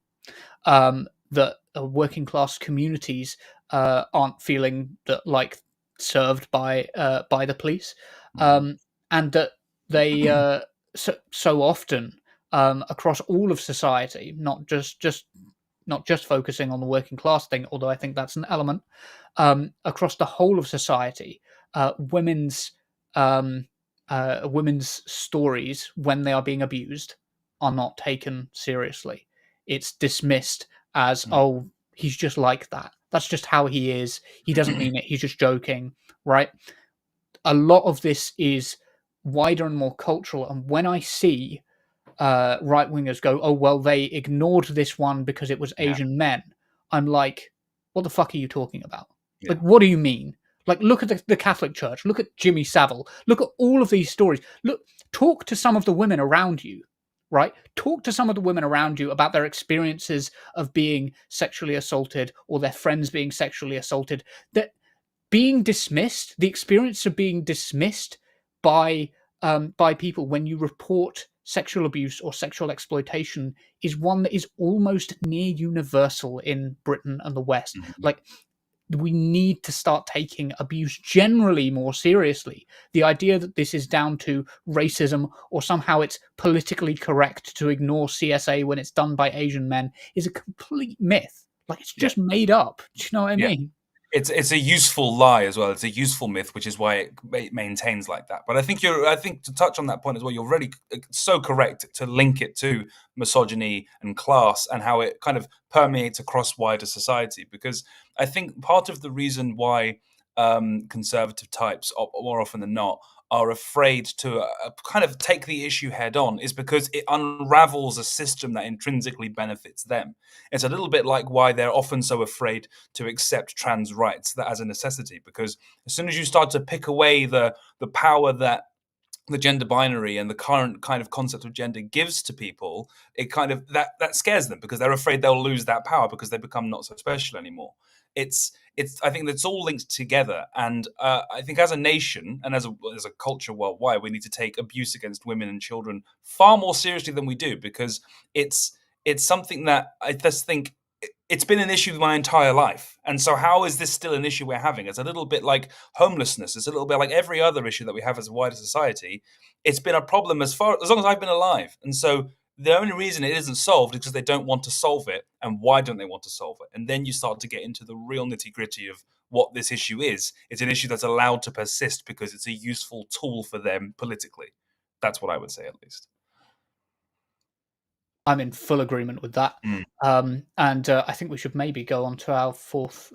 [SPEAKER 1] That working class communities aren't feeling that like served by the police, and that they so often, across all of society, not just focusing on the working class thing, although I think that's an element, across the whole of society, women's women's stories when they are being abused are not taken seriously. It's dismissed as, oh, he's just like that. That's just how he is. He doesn't mean it. He's just joking, right? A lot of this is wider and more cultural. And when I see right wingers go, oh, well, they ignored this one because it was Asian men, I'm like, what the fuck are you talking about? Like, what do you mean? Like, look at the Catholic Church. Look at Jimmy Savile. Look at all of these stories. Look, talk to some of the women around you, right? Talk to some of the women around you about their experiences of being sexually assaulted or their friends being sexually assaulted. That being dismissed, the experience of being dismissed by people when you report sexual abuse or sexual exploitation is one that is almost near universal in Britain and the West. Like, we need to start taking abuse generally more seriously. The idea that this is down to racism or somehow it's politically correct to ignore CSA when it's done by Asian men is a complete myth. Like, it's just made up. Do you know what I mean?
[SPEAKER 2] It's a useful lie as well. It's a useful myth, which is why it maintains like that. But I think to touch on that point as well, you're really so correct to link it to misogyny and class and how it kind of permeates across wider society. Because I think part of the reason why conservative types, more often than not, are afraid to kind of take the issue head on is because it unravels a system that intrinsically benefits them. It's a little bit like why they're often so afraid to accept trans rights that as a necessity, because as soon as you start to pick away the power that the gender binary and the current kind of concept of gender gives to people, it kind of that scares them because they're afraid they'll lose that power because they become not so special anymore. It's I think that's all linked together, and I think as a nation and as a culture worldwide, we need to take abuse against women and children far more seriously than we do, because it's something that I just think it's been an issue my entire life. And so how is this still an issue we're having? It's a little bit like homelessness. It's a little bit like every other issue that we have as a wider society. It's been a problem as long as I've been alive. And so the only reason it isn't solved is because they don't want to solve it. And why don't they want to solve it? And then you start to get into the real nitty-gritty of what this issue is. It's an issue that's allowed to persist because it's a useful tool for them politically. That's what I would say, at least.
[SPEAKER 1] I'm in full agreement with that. And I think we should maybe go on to our fourth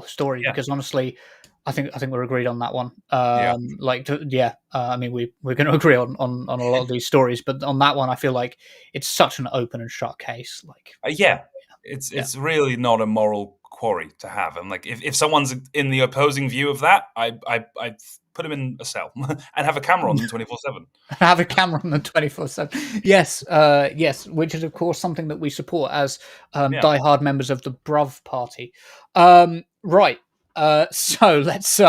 [SPEAKER 1] story, because honestly, I think we're agreed on that one. I mean, we're going to agree on a lot of these stories, but on that one, I feel like it's such an open and shut case. Like,
[SPEAKER 2] it's really not a moral quarry to have. And like, if someone's in the opposing view of that, I put them in a cell and have a camera on them 24/7.
[SPEAKER 1] Have a camera on them 24/7. Yes, yes, which is of course something that we support as diehard members of the Bruv party. Right. So let's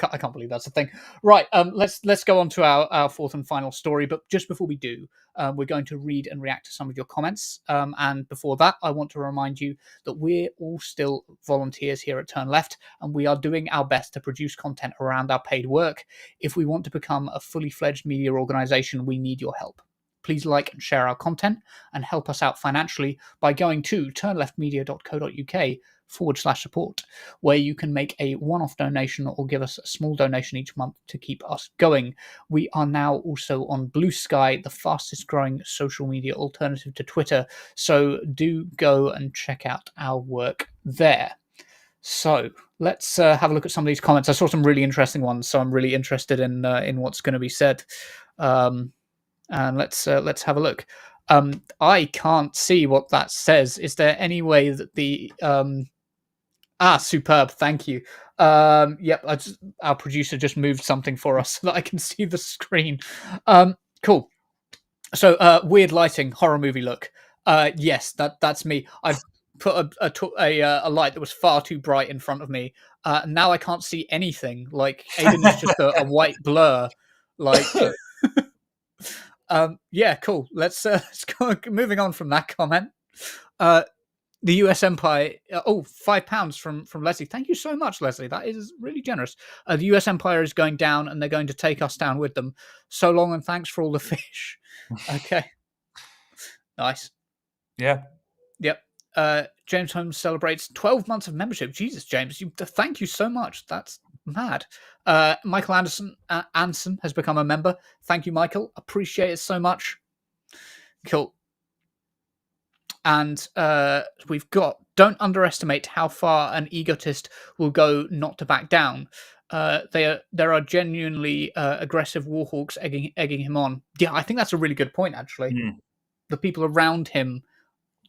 [SPEAKER 1] I can't believe that's a thing. Right. Let's go on to our fourth and final story. But just before we do, we're going to read and react to some of your comments. And before that, I want to remind you that we're all still volunteers here at Turn Left, and we are doing our best to produce content around our paid work. If we want to become a fully fledged media organisation, we need your help. Please like and share our content and help us out financially by going to turnleftmedia.co.uk/support, where you can make a one-off donation or give us a small donation each month to keep us going. We are now also on Blue Sky, the fastest growing social media alternative to Twitter, so do go and check out our work there. So let's have a look at some of these comments. I saw some really interesting ones, so I'm really interested in what's going to be said. And let's have a look. I can't see what that says. Is there any way that the superb, thank you. Yep, our producer just moved something for us so that I can see the screen. Cool. So weird lighting, horror movie look. Yes, that's me. I've put a light that was far too bright in front of me. Now I can't see anything. Like, Aiden is just a white blur. Like, yeah, cool. Let's go. Moving on from that comment. The US Empire. £5 from Leslie. Thank you so much, Leslie. That is really generous. The US Empire is going down, and they're going to take us down with them. So long, and thanks for all the fish. Okay. Nice.
[SPEAKER 2] Yeah.
[SPEAKER 1] Yep. James Holmes celebrates 12 months of membership. Jesus, James, thank you so much. That's mad. Michael Anson has become a member. Thank you, Michael. Appreciate it so much. Cool. And we've got, don't underestimate how far an egotist will go not to back down. There are genuinely aggressive warhawks egging him on. Yeah, I think that's a really good point, actually. The people around him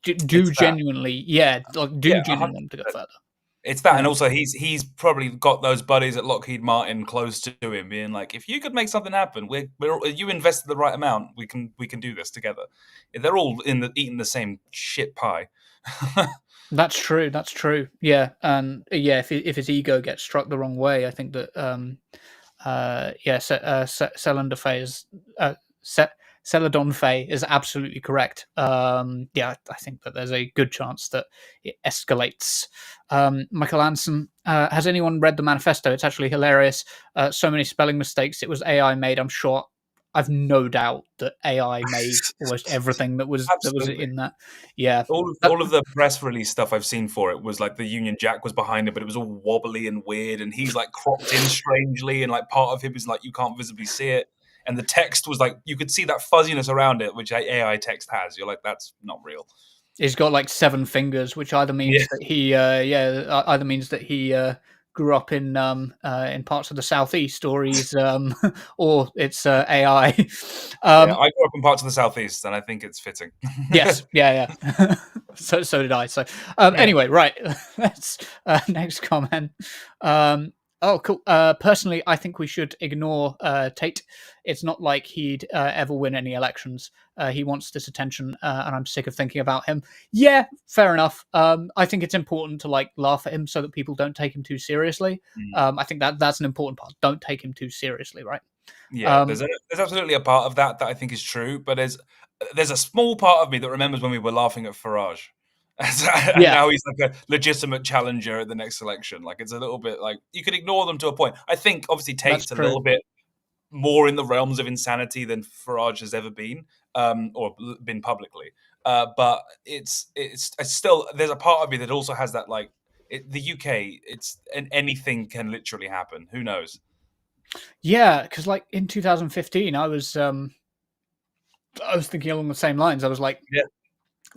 [SPEAKER 1] do genuinely, genuinely want to go further.
[SPEAKER 2] It's that, and also he's probably got those buddies at Lockheed Martin close to him, being like, if you could make something happen, you invested the right amount, we can do this together. They're all eating the same shit pie.
[SPEAKER 1] That's true. Yeah, and if his ego gets struck the wrong way, I think that Celadon Faye is absolutely correct. I think that there's a good chance that it escalates. Michael Anson, has anyone read the manifesto? It's actually hilarious. So many spelling mistakes. It was AI made, I'm sure. I've no doubt that AI made almost everything that was in that. Yeah.
[SPEAKER 2] All of the press release stuff I've seen for it was like the Union Jack was behind it, but it was all wobbly and weird, and he's like cropped in strangely, and like part of him is like you can't visibly see it. And the text was like, you could see that fuzziness around it, which AI text has. You're like, that's not real.
[SPEAKER 1] He's got like 7 fingers, which either means that he, grew up in parts of the southeast, or he's, or it's AI.
[SPEAKER 2] I grew up in parts of the southeast, and I think it's fitting.
[SPEAKER 1] Yes, yeah. So did I. So anyway, right. Let's next comment. Oh, cool. Personally, I think we should ignore Tate. It's not like he'd ever win any elections. He wants this attention, and I'm sick of thinking about him. Yeah, fair enough. I think it's important to like laugh at him so that people don't take him too seriously. I think that's an important part. Don't take him too seriously, right?
[SPEAKER 2] Yeah, there's absolutely a part of that I think is true, but there's a small part of me that remembers when we were laughing at Farage. And
[SPEAKER 1] Yeah,
[SPEAKER 2] now he's like a legitimate challenger at the next election. Like it's a little bit like you could ignore them to a point. I think obviously
[SPEAKER 1] that's
[SPEAKER 2] Tate's a
[SPEAKER 1] true.
[SPEAKER 2] little bit more in the realms of insanity than Farage has ever been, or been publicly. But it's still there's a part of me that also has that like the UK. Anything can literally happen. Who knows?
[SPEAKER 1] Yeah, because like in 2015, I was thinking along the same lines. I was like,
[SPEAKER 2] Yeah,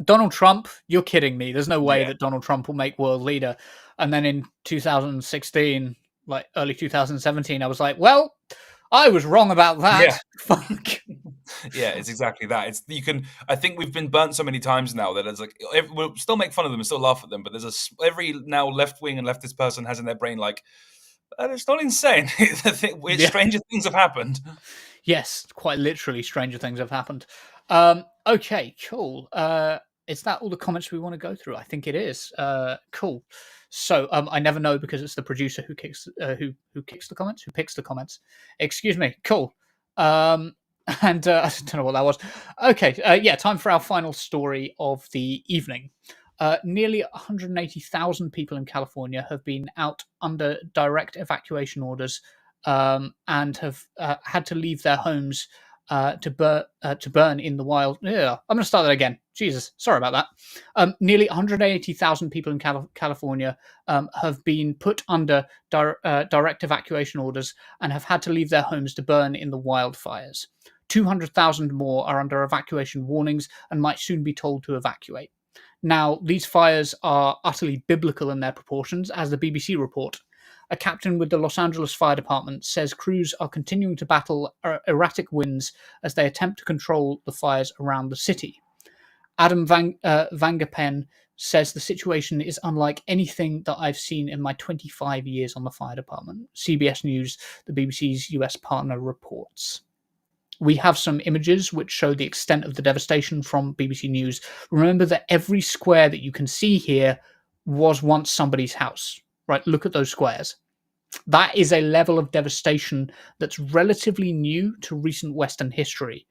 [SPEAKER 1] Donald Trump, you're kidding me. There's no way
[SPEAKER 2] yeah,
[SPEAKER 1] that Donald Trump will make world leader. And then in 2016, like early 2017, I was like, well, I was wrong about that.
[SPEAKER 2] yeah.
[SPEAKER 1] Fuck.
[SPEAKER 2] Yeah, it's exactly that. It's you can. I think we've been burnt so many times now that it's like we'll still make fun of them and still laugh at them. But every now left wing and leftist person has in their brain like, it's not insane.
[SPEAKER 1] Yeah.
[SPEAKER 2] Stranger things have happened.
[SPEAKER 1] Yes, quite literally, stranger things have happened. Okay, cool. Is that all the comments we want to go through? I think it is. Cool. So I never know because it's the producer who kicks who kicks the comments, who picks the comments. Excuse me. Cool. And I don't know what that was. Okay. Yeah. Time for our final story of the evening. Nearly 180,000 people in California have been out under direct evacuation orders and have had to leave their homes to burn in the wild. Yeah, I'm going to start that again. Jesus, sorry about that. Nearly 180,000 people in California have been put under direct evacuation orders and have had to leave their homes to burn in the wildfires. 200,000 more are under evacuation warnings and might soon be told to evacuate. Now, these fires are utterly biblical in their proportions, as the BBC report. A captain with the Los Angeles Fire Department says crews are continuing to battle erratic winds as they attempt to control the fires around the city. Adam Vangerpen says the situation is unlike anything that I've seen in my 25 years on the fire department. CBS News, the BBC's US partner, reports. We have some images which show the extent of the devastation from BBC News. Remember that every square that you can see here was once somebody's house, right? Look at those squares. That is a level of devastation that's relatively new to recent Western history.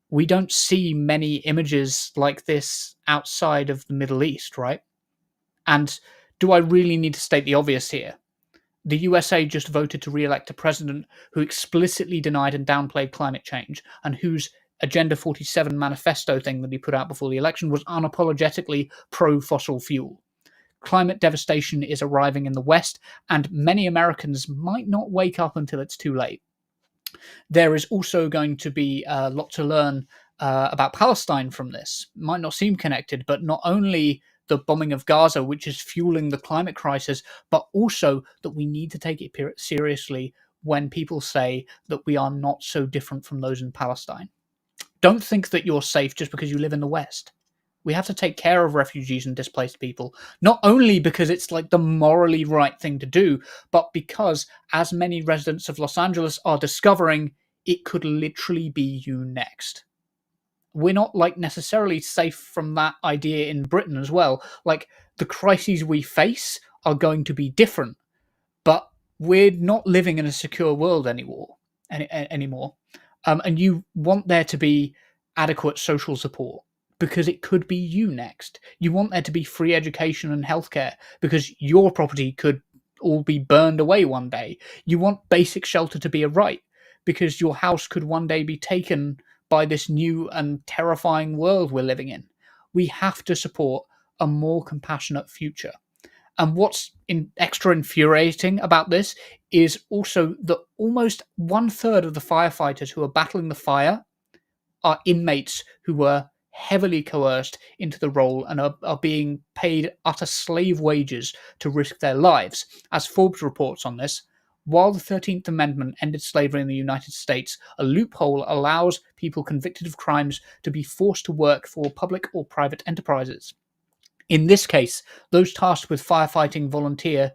[SPEAKER 1] We don't see many images like this outside of the Middle East, right? And do I really need to state the obvious here? The USA just voted to re-elect a president who explicitly denied and downplayed climate change and whose Agenda 47 manifesto thing that he put out before the election was unapologetically pro-fossil fuel. Climate devastation is arriving in the West, and many Americans might not wake up until it's too late. There is also going to be a lot to learn about Palestine from this. Might not seem connected, but not only the bombing of Gaza, which is fueling the climate crisis, but also that we need to take it seriously when people say that we are not so different from those in Palestine. Don't think that you're safe just because you live in the West. We have to take care of refugees and displaced people, not only because it's like the morally right thing to do, but because, as many residents of Los Angeles are discovering, it could literally be you next. We're not like necessarily safe from that idea in Britain as well. Like the crises we face are going to be different, but we're not living in a secure world anymore. And you want there to be adequate social support because it could be you next. You want there to be free education and healthcare because your property could all be burned away one day. You want basic shelter to be a right because your house could one day be taken by this new and terrifying world we're living in. We have to support a more compassionate future. And what's extra infuriating about this is also that almost 1/3 of the firefighters who are battling the fire are inmates who were heavily coerced into the role and are being paid utter slave wages to risk their lives. As Forbes reports on this, while the 13th Amendment ended slavery in the United States, a loophole allows people convicted of crimes to be forced to work for public or private enterprises. In this case, those tasked with firefighting volunteer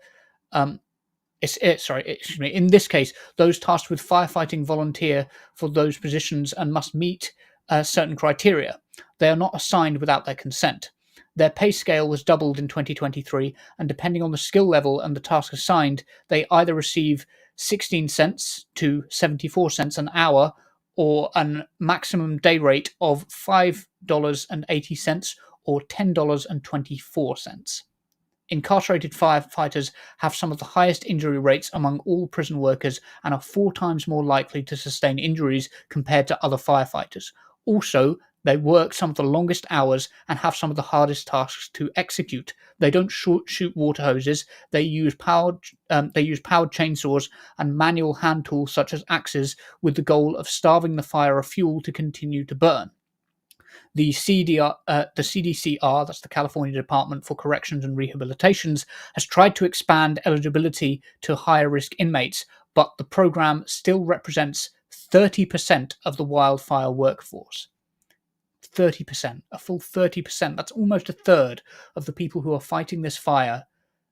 [SPEAKER 1] excuse me. In this case, those tasked with firefighting volunteer for those positions and must meet certain criteria. They are not assigned without their consent. Their pay scale was doubled in 2023, and depending on the skill level and the task assigned, they either receive 16 cents to 74 cents an hour or a maximum day rate of $5.80 or $10.24. Incarcerated firefighters have some of the highest injury rates among all prison workers and are 4 times more likely to sustain injuries compared to other firefighters. Also, they work some of the longest hours and have some of the hardest tasks to execute. They don't shoot water hoses. They use powered chainsaws and manual hand tools such as axes, with the goal of starving the fire of fuel to continue to burn. The CDCR, that's the California Department for Corrections and Rehabilitations, has tried to expand eligibility to higher risk inmates, but the program still represents 30% of the wildfire workforce. 30%, a full 30%. That's almost a third of the people who are fighting this fire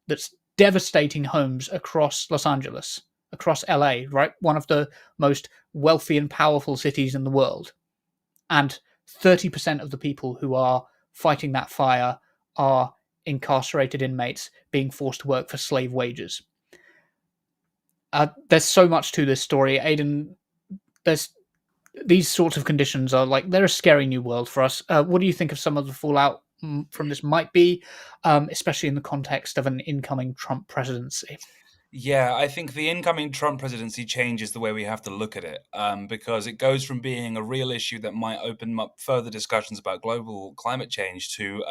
[SPEAKER 1] that's devastating homes across Los Angeles, across LA, right? One of the most wealthy and powerful cities in the world. And 30% of the people who are fighting that fire are incarcerated inmates being forced to work for slave wages. There's so much to this story, Aidan. There's these sorts of conditions are they're a scary new world for us. What do you think of some of the fallout from this might be, especially in the context of an incoming Trump presidency?
[SPEAKER 2] Yeah, I think the incoming Trump presidency changes the way we have to look at it, because it goes from being a real issue that might open up further discussions about global climate change to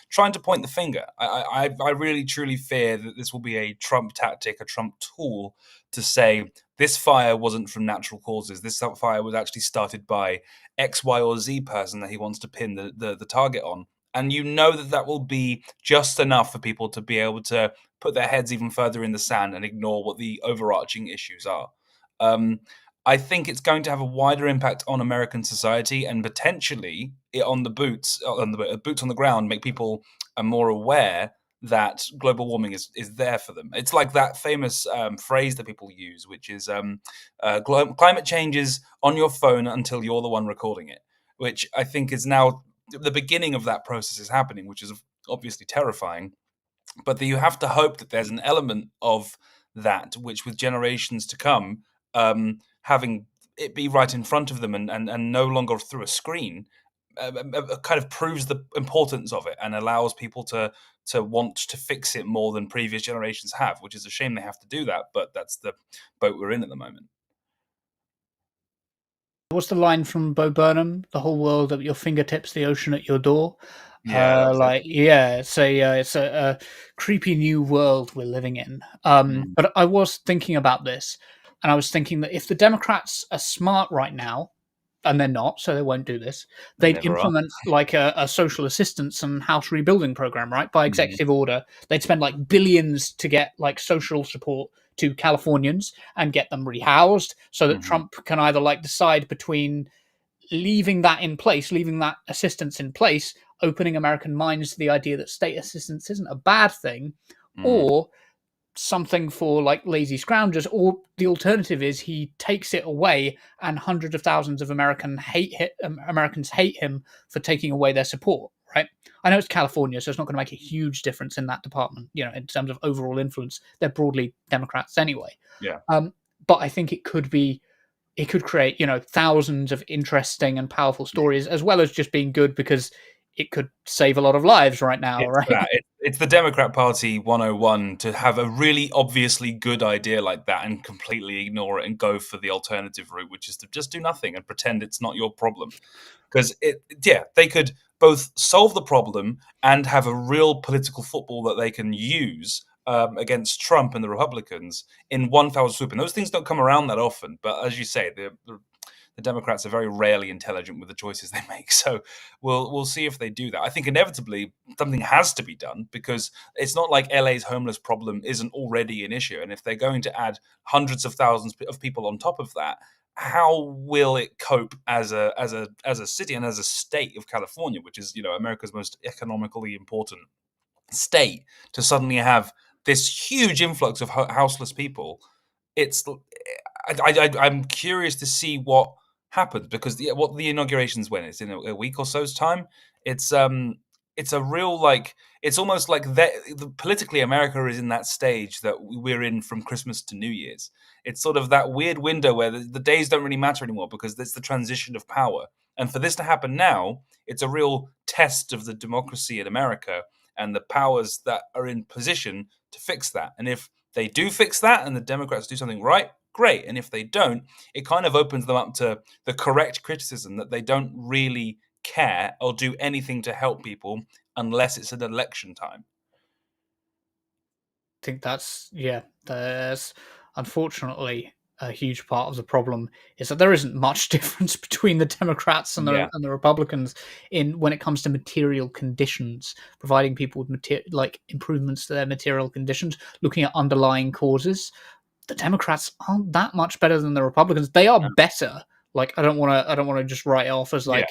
[SPEAKER 2] trying to point the finger. I really truly fear that this will be a Trump tactic, a Trump tool to say this fire wasn't from natural causes. This fire was actually started by X, Y, or Z person that he wants to pin the target on. And you know that will be just enough for people to be able to put their heads even further in the sand and ignore what the overarching issues are. I think it's going to have a wider impact on American society and potentially on the boots on the ground, make people more aware that global warming is there for them. It's like that famous phrase that people use, which is climate change is on your phone until you're the one recording it, which I think is now the beginning of that process is happening, which is obviously terrifying. But you have to hope that there's an element of that which, with generations to come, having it be right in front of them and no longer through a screen, kind of proves the importance of it and allows people to want to fix it more than previous generations have, which is a shame they have to do that, but that's the boat we're in at the moment.
[SPEAKER 1] What's the line from Bo Burnham? The whole world at your fingertips, the ocean at your door.
[SPEAKER 2] Yeah,
[SPEAKER 1] It's a creepy new world we're living in. But I was thinking about this, and I was thinking that if the Democrats are smart right now, and they're not, so they won't do this, they'd
[SPEAKER 2] never are.
[SPEAKER 1] implement a social assistance and house rebuilding program, right? By executive order. They'd spend billions to get social support to Californians and get them rehoused so that Trump can either decide between leaving that in place, leaving that assistance in place, opening American minds to the idea that state assistance isn't a bad thing, or something for lazy scroungers, or the alternative is he takes it away and hundreds of thousands of Americans hate him for taking away their support, right? I know it's California, so it's not going to make a huge difference in that department, in terms of overall influence. They're broadly Democrats anyway.
[SPEAKER 2] Yeah.
[SPEAKER 1] But I think it could create, thousands of interesting and powerful stories, as well as just being good because it could save a lot of lives right now, right?
[SPEAKER 2] It's the Democrat Party 101 to have a really obviously good idea like that and completely ignore it and go for the alternative route, which is to just do nothing and pretend it's not your problem. Because they could both solve the problem and have a real political football that they can use against Trump and the Republicans in one foul swoop. And those things don't come around that often. But as you say, the Democrats are very rarely intelligent with the choices they make. So we'll see if they do that. I think inevitably something has to be done because it's not like LA's homeless problem isn't already an issue. And if they're going to add hundreds of thousands of people on top of that, how will it cope as a city and as a state of California, which is America's most economically important state, to suddenly have this huge influx of houseless people, I'm curious to see what happens, because what the inauguration's when it's in a week or so's time. It's a real, like, it's almost like politically America is in that stage that we're in from Christmas to New Year's. It's sort of that weird window where the days don't really matter anymore because it's the transition of power. And for this to happen now, it's a real test of the democracy in America and the powers that are in position to fix that. And if they do fix that and the Democrats do something right, great. And if they don't, it kind of opens them up to the correct criticism that they don't really care or do anything to help people unless it's an election time.
[SPEAKER 1] I think that's unfortunately a huge part of the problem is that there isn't much difference between the Democrats and the Republicans in when it comes to material conditions, providing people with like improvements to their material conditions, looking at underlying causes. The Democrats aren't that much better than the Republicans. They are better. Like I don't want to just write it off as like,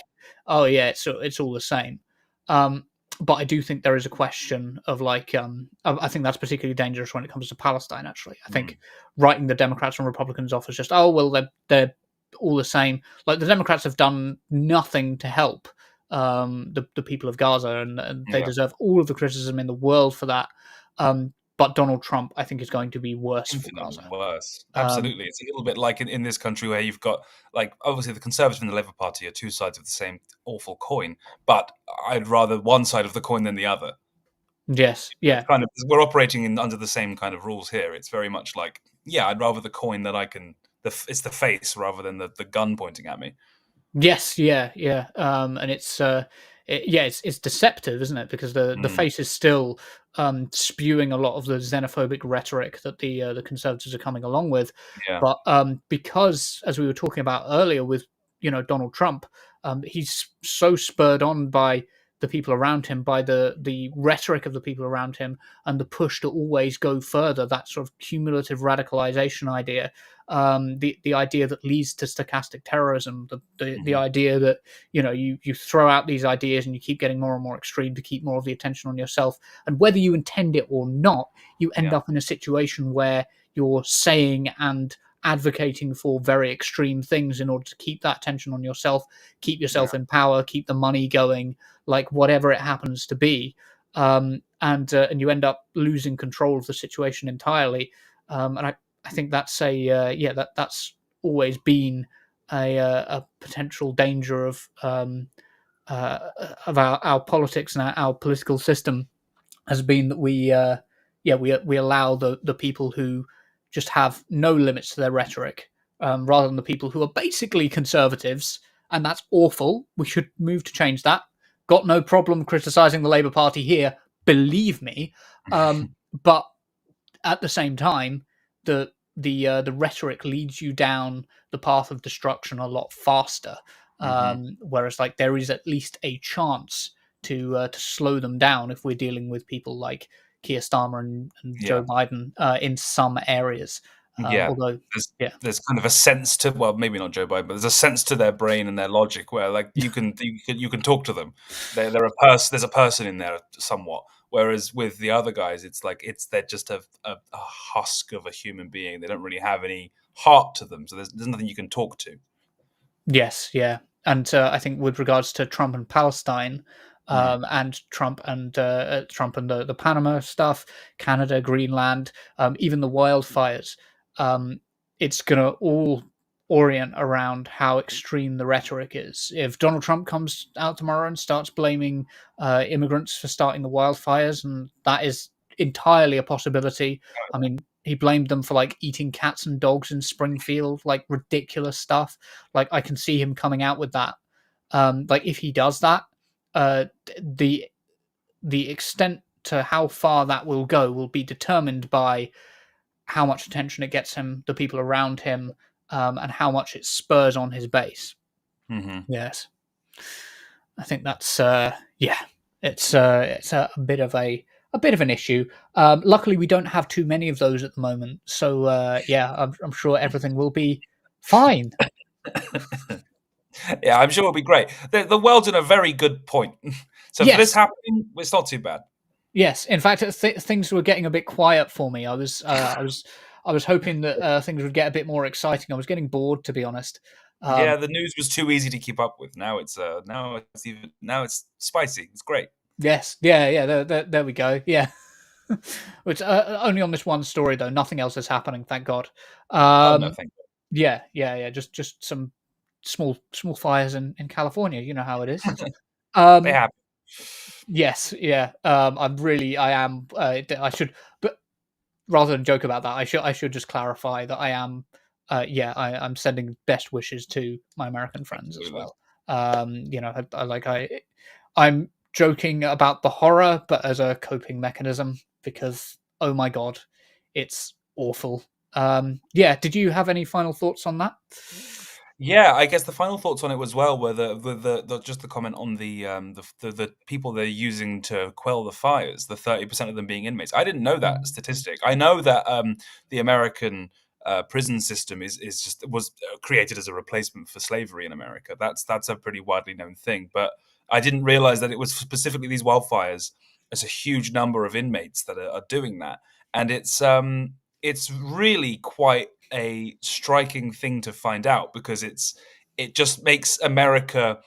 [SPEAKER 1] oh yeah, it's all the same. But I do think there is a question of like, I think that's particularly dangerous when it comes to Palestine. Actually, I think writing the Democrats and Republicans off as just, oh well, they're all the same. Like the Democrats have done nothing to help the people of Gaza, and they deserve all of the criticism in the world for that. But Donald Trump, I think, is going to be worse for Gaza.
[SPEAKER 2] Worse. Absolutely. It's a little bit like in this country where you've got, like, obviously the Conservatives and the Labour Party are two sides of the same awful coin, but I'd rather one side of the coin than the other.
[SPEAKER 1] Yes, yeah.
[SPEAKER 2] It's kind of, we're operating under the same kind of rules here. It's very much like, I'd rather the coin that I can, it's the face rather than the gun pointing at me.
[SPEAKER 1] Yes, yeah. And it's it's deceptive, isn't it? Because the face is still spewing a lot of the xenophobic rhetoric that the Conservatives are coming along with. But because, as we were talking about earlier with Donald Trump, he's so spurred on by the people around him, by the rhetoric of the people around him, and the push to always go further. That sort of cumulative radicalization idea, the idea that leads to stochastic terrorism, the idea that you throw out these ideas and you keep getting more and more extreme to keep more of the attention on yourself, and whether you intend it or not, you end up in a situation where you're saying and advocating for very extreme things in order to keep that attention on yourself, keep yourself in power, keep the money going, like whatever it happens to be, and you end up losing control of the situation entirely. And I think that's that's always been a potential danger of our politics and our political system, has been that we allow the people who just have no limits to their rhetoric, rather than the people who are basically conservatives, and that's awful. We should move to change that. Got no problem criticizing the Labour Party here, believe me, but at the same time, the rhetoric leads you down the path of destruction a lot faster. Whereas, like, there is at least a chance to slow them down if we're dealing with people like Keir Starmer and Joe Biden in some areas. Although
[SPEAKER 2] there's kind of a sense to, well, maybe not Joe Biden, but there's a sense to their brain and their logic where, like, you can talk to them. They're a person. There's a person in there somewhat. Whereas with the other guys, it's like they're just a husk of a human being. They don't really have any heart to them. So there's nothing you can talk to.
[SPEAKER 1] Yes, yeah. And I think with regards to Trump and Palestine, and Trump and the Panama stuff, Canada, Greenland, even the wildfires, it's going to all orient around how extreme the rhetoric is. If Donald Trump comes out tomorrow and starts blaming immigrants for starting the wildfires, and that is entirely a possibility. I mean, he blamed them for like eating cats and dogs in Springfield, like ridiculous stuff. Like, I can see him coming out with that. Like, if he does that, the extent to how far that will go will be determined by how much attention it gets him, the people around him, and how much it spurs on his base. Yes, I think that's it's a bit of an issue. Luckily, we don't have too many of those at the moment, so I'm sure everything will be fine.
[SPEAKER 2] Yeah, I'm sure it'll be great. The world's in a very good point. So for this happening, it's not too bad.
[SPEAKER 1] Yes, in fact, things were getting a bit quiet for me. I was hoping that things would get a bit more exciting. I was getting bored, to be honest.
[SPEAKER 2] Yeah, the news was too easy to keep up with. Now it's spicy. It's great.
[SPEAKER 1] Yes, yeah. There we go. Yeah, which only on this one story though. Nothing else is happening, thank God.
[SPEAKER 2] Oh no, thank you.
[SPEAKER 1] Yeah. Just some small fires in California. You know how it is.
[SPEAKER 2] They
[SPEAKER 1] Um,
[SPEAKER 2] happen.
[SPEAKER 1] yes, yeah. I am. I should, but rather than joke about that, I should just clarify that I am. I'm sending best wishes to my American friends as
[SPEAKER 2] Absolutely.
[SPEAKER 1] well. I'm joking about the horror, but as a coping mechanism because oh my god, it's awful. Did you have any final thoughts on that?
[SPEAKER 2] Yeah, I guess the final thoughts on it as well were the just the comment on the people they're using to quell the fires, the 30% of them being inmates. I didn't know that statistic. I know that the American prison system is just was created as a replacement for slavery in America. That's a pretty widely known thing, but I didn't realize that it was specifically these wildfires. It's a huge number of inmates that are doing that, and it's really quite a striking thing to find out because it just makes America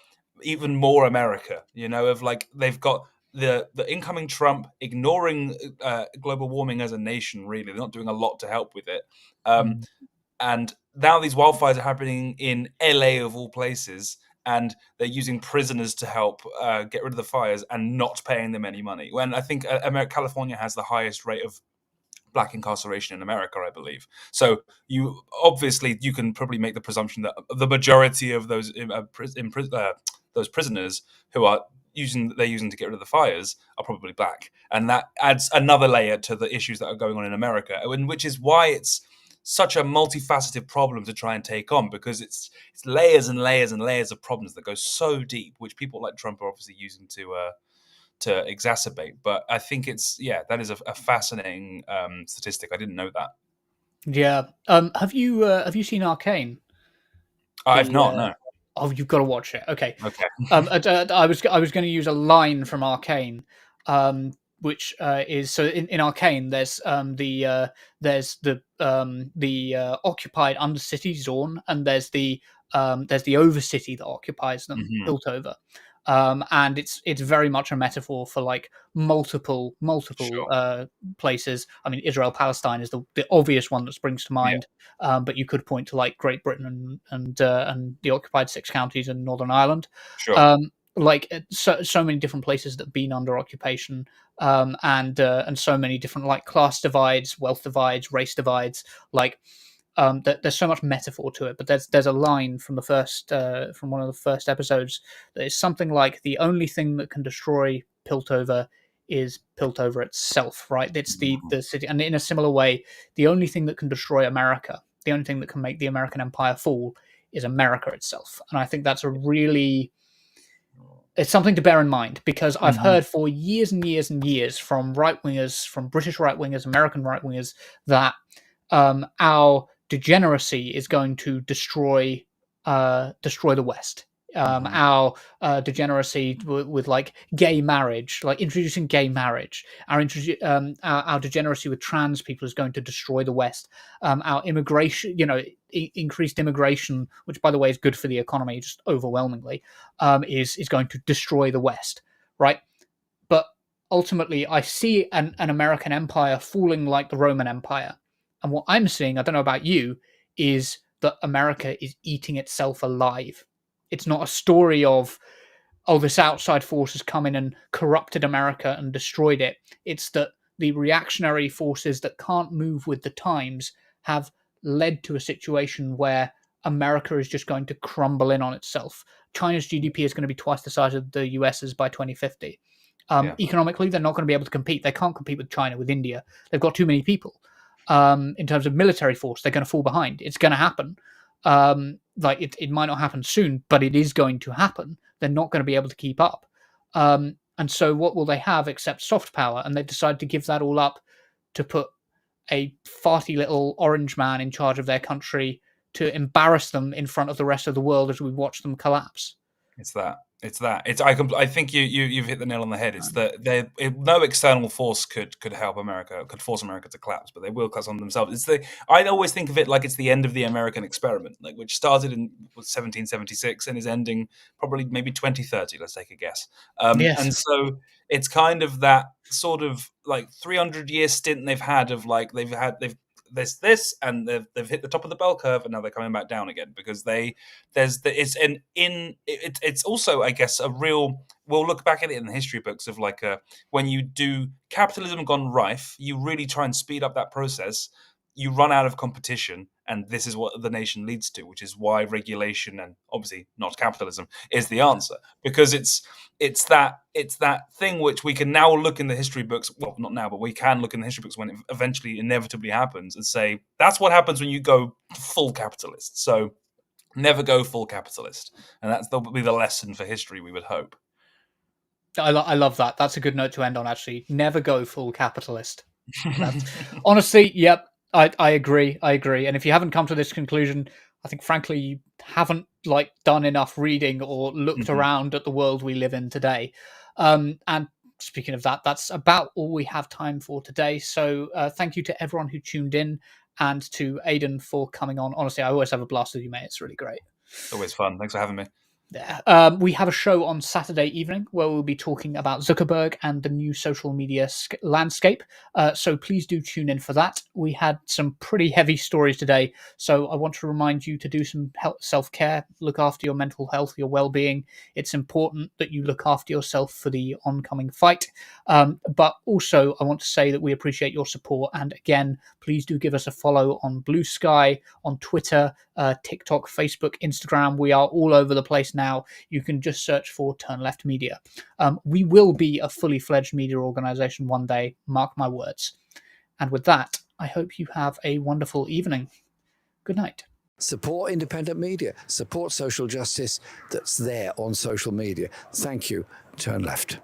[SPEAKER 2] even more America. You know, of like they've got the incoming Trump ignoring global warming as a nation. Really, they're not doing a lot to help with it. Um,
[SPEAKER 1] Mm.
[SPEAKER 2] and now these wildfires are happening in LA of all places, and they're using prisoners to help get rid of the fires and not paying them any money. When I think California has the highest rate of black incarceration in America, I believe. So you can probably make the presumption that the majority of those those prisoners who are using to get rid of the fires are probably black, and that adds another layer to the issues that are going on in America, and which is why it's such a multifaceted problem to try and take on because it's layers and layers and layers of problems that go so deep, which people like Trump are obviously using to exacerbate. But I think that is a fascinating statistic. I didn't know that.
[SPEAKER 1] Yeah. Have you seen Arcane?
[SPEAKER 2] I've
[SPEAKER 1] The
[SPEAKER 2] not. No.
[SPEAKER 1] Oh, you've got to watch it. Okay.
[SPEAKER 2] Okay.
[SPEAKER 1] I was going to use a line from Arcane, which is so in Arcane. There's the occupied Undercity zone, and there's the Overcity that occupies them,
[SPEAKER 2] Hmm.
[SPEAKER 1] Piltover. And it's very much a metaphor for like multiple
[SPEAKER 2] Sure.
[SPEAKER 1] places. I mean, Israel Palestine is the obvious one that springs to
[SPEAKER 2] Yeah.
[SPEAKER 1] mind, but you could point to like Great Britain and the occupied six counties in Northern Ireland.
[SPEAKER 2] Sure.
[SPEAKER 1] So many different places that have been under occupation, and so many different like class divides, wealth divides, race divides. Like there's so much metaphor to it, but there's a line from the first from one of the first episodes that is something like the only thing that can destroy Piltover is Piltover itself, right? It's the city, and in a similar way, the only thing that can destroy America, the only thing that can make the American empire fall, is America itself. And I think that's a really it's something to bear in mind because I've
[SPEAKER 2] Hmm.
[SPEAKER 1] heard for years and years and years from right wingers, from British right wingers, American right wingers, that our degeneracy is going to destroy the West.
[SPEAKER 2] Hmm.
[SPEAKER 1] Our degeneracy with like gay marriage, like introducing gay marriage, our degeneracy with trans people is going to destroy the West. Our immigration, increased immigration, which by the way is good for the economy, just overwhelmingly, is going to destroy the West, right? But ultimately, I see an American empire falling like the Roman Empire. And what I'm seeing, I don't know about you, is that America is eating itself alive. It's not a story of, oh, this outside force has come in and corrupted America and destroyed it. It's that the reactionary forces that can't move with the times have led to a situation where America is just going to crumble in on itself. China's GDP is going to be twice the size of the US's by 2050.
[SPEAKER 2] Yeah.
[SPEAKER 1] Economically, they're not going to be able to compete. They can't compete with China, with India. They've got too many people. In terms of military force, they're going to fall behind. It's going to happen. It might not happen soon, but it is going to happen. They're not going to be able to keep up. And so, what will they have except soft power? And they've decided to give that all up to put a farty little orange man in charge of their country to embarrass them in front of the rest of the world as we watch them collapse.
[SPEAKER 2] It's that. It's that. I think you've hit the nail on the head. It's that no external force could help America, could force America to collapse, but they will collapse on themselves. I always think of it like it's the end of the American experiment, like which started in 1776 and is ending probably maybe 2030. Let's take a guess.
[SPEAKER 1] Yes.
[SPEAKER 2] And so it's kind of that sort of like 300-year stint they've had of like they've this and they've hit the top of the bell curve and now they're coming back down again because it's also, I guess, a real. We'll look back at it in the history books of like when you do capitalism gone rife, you really try and speed up that process. You run out of competition, and this is what the nation leads to, which is why regulation and obviously not capitalism is the answer, because it's that thing which we can now look in the history books. Well, not now, but we can look in the history books when it eventually inevitably happens and say that's what happens when you go full capitalist. So never go full capitalist, and that'll be the lesson for history, we would hope.
[SPEAKER 1] I love that. That's a good note to end on, actually. Never go full capitalist. Honestly, yep, I agree. I agree. And if you haven't come to this conclusion, I think, frankly, you haven't done enough reading or looked around at the world we live in today. And speaking of that, that's about all we have time for today. So thank you to everyone who tuned in and to Aidan for coming on. Honestly, I always have a blast with you, mate. It's really great.
[SPEAKER 2] It's always fun. Thanks for having me.
[SPEAKER 1] Yeah. We have a show on Saturday evening where we'll be talking about Zuckerberg and the new social media landscape. So please do tune in for that. We had some pretty heavy stories today. So I want to remind you to do some self-care, look after your mental health, your well-being. It's important that you look after yourself for the oncoming fight. But also I want to say that we appreciate your support. And again, please do give us a follow on Blue Sky, on Twitter, TikTok, Facebook, Instagram. We are all over the place now. You can just search for Turn Left Media. We will be a fully fledged media organization one day, mark my words. And with that, I hope you have a wonderful evening. Good night.
[SPEAKER 4] Support independent media, support social justice that's there on social media. Thank you. Turn Left.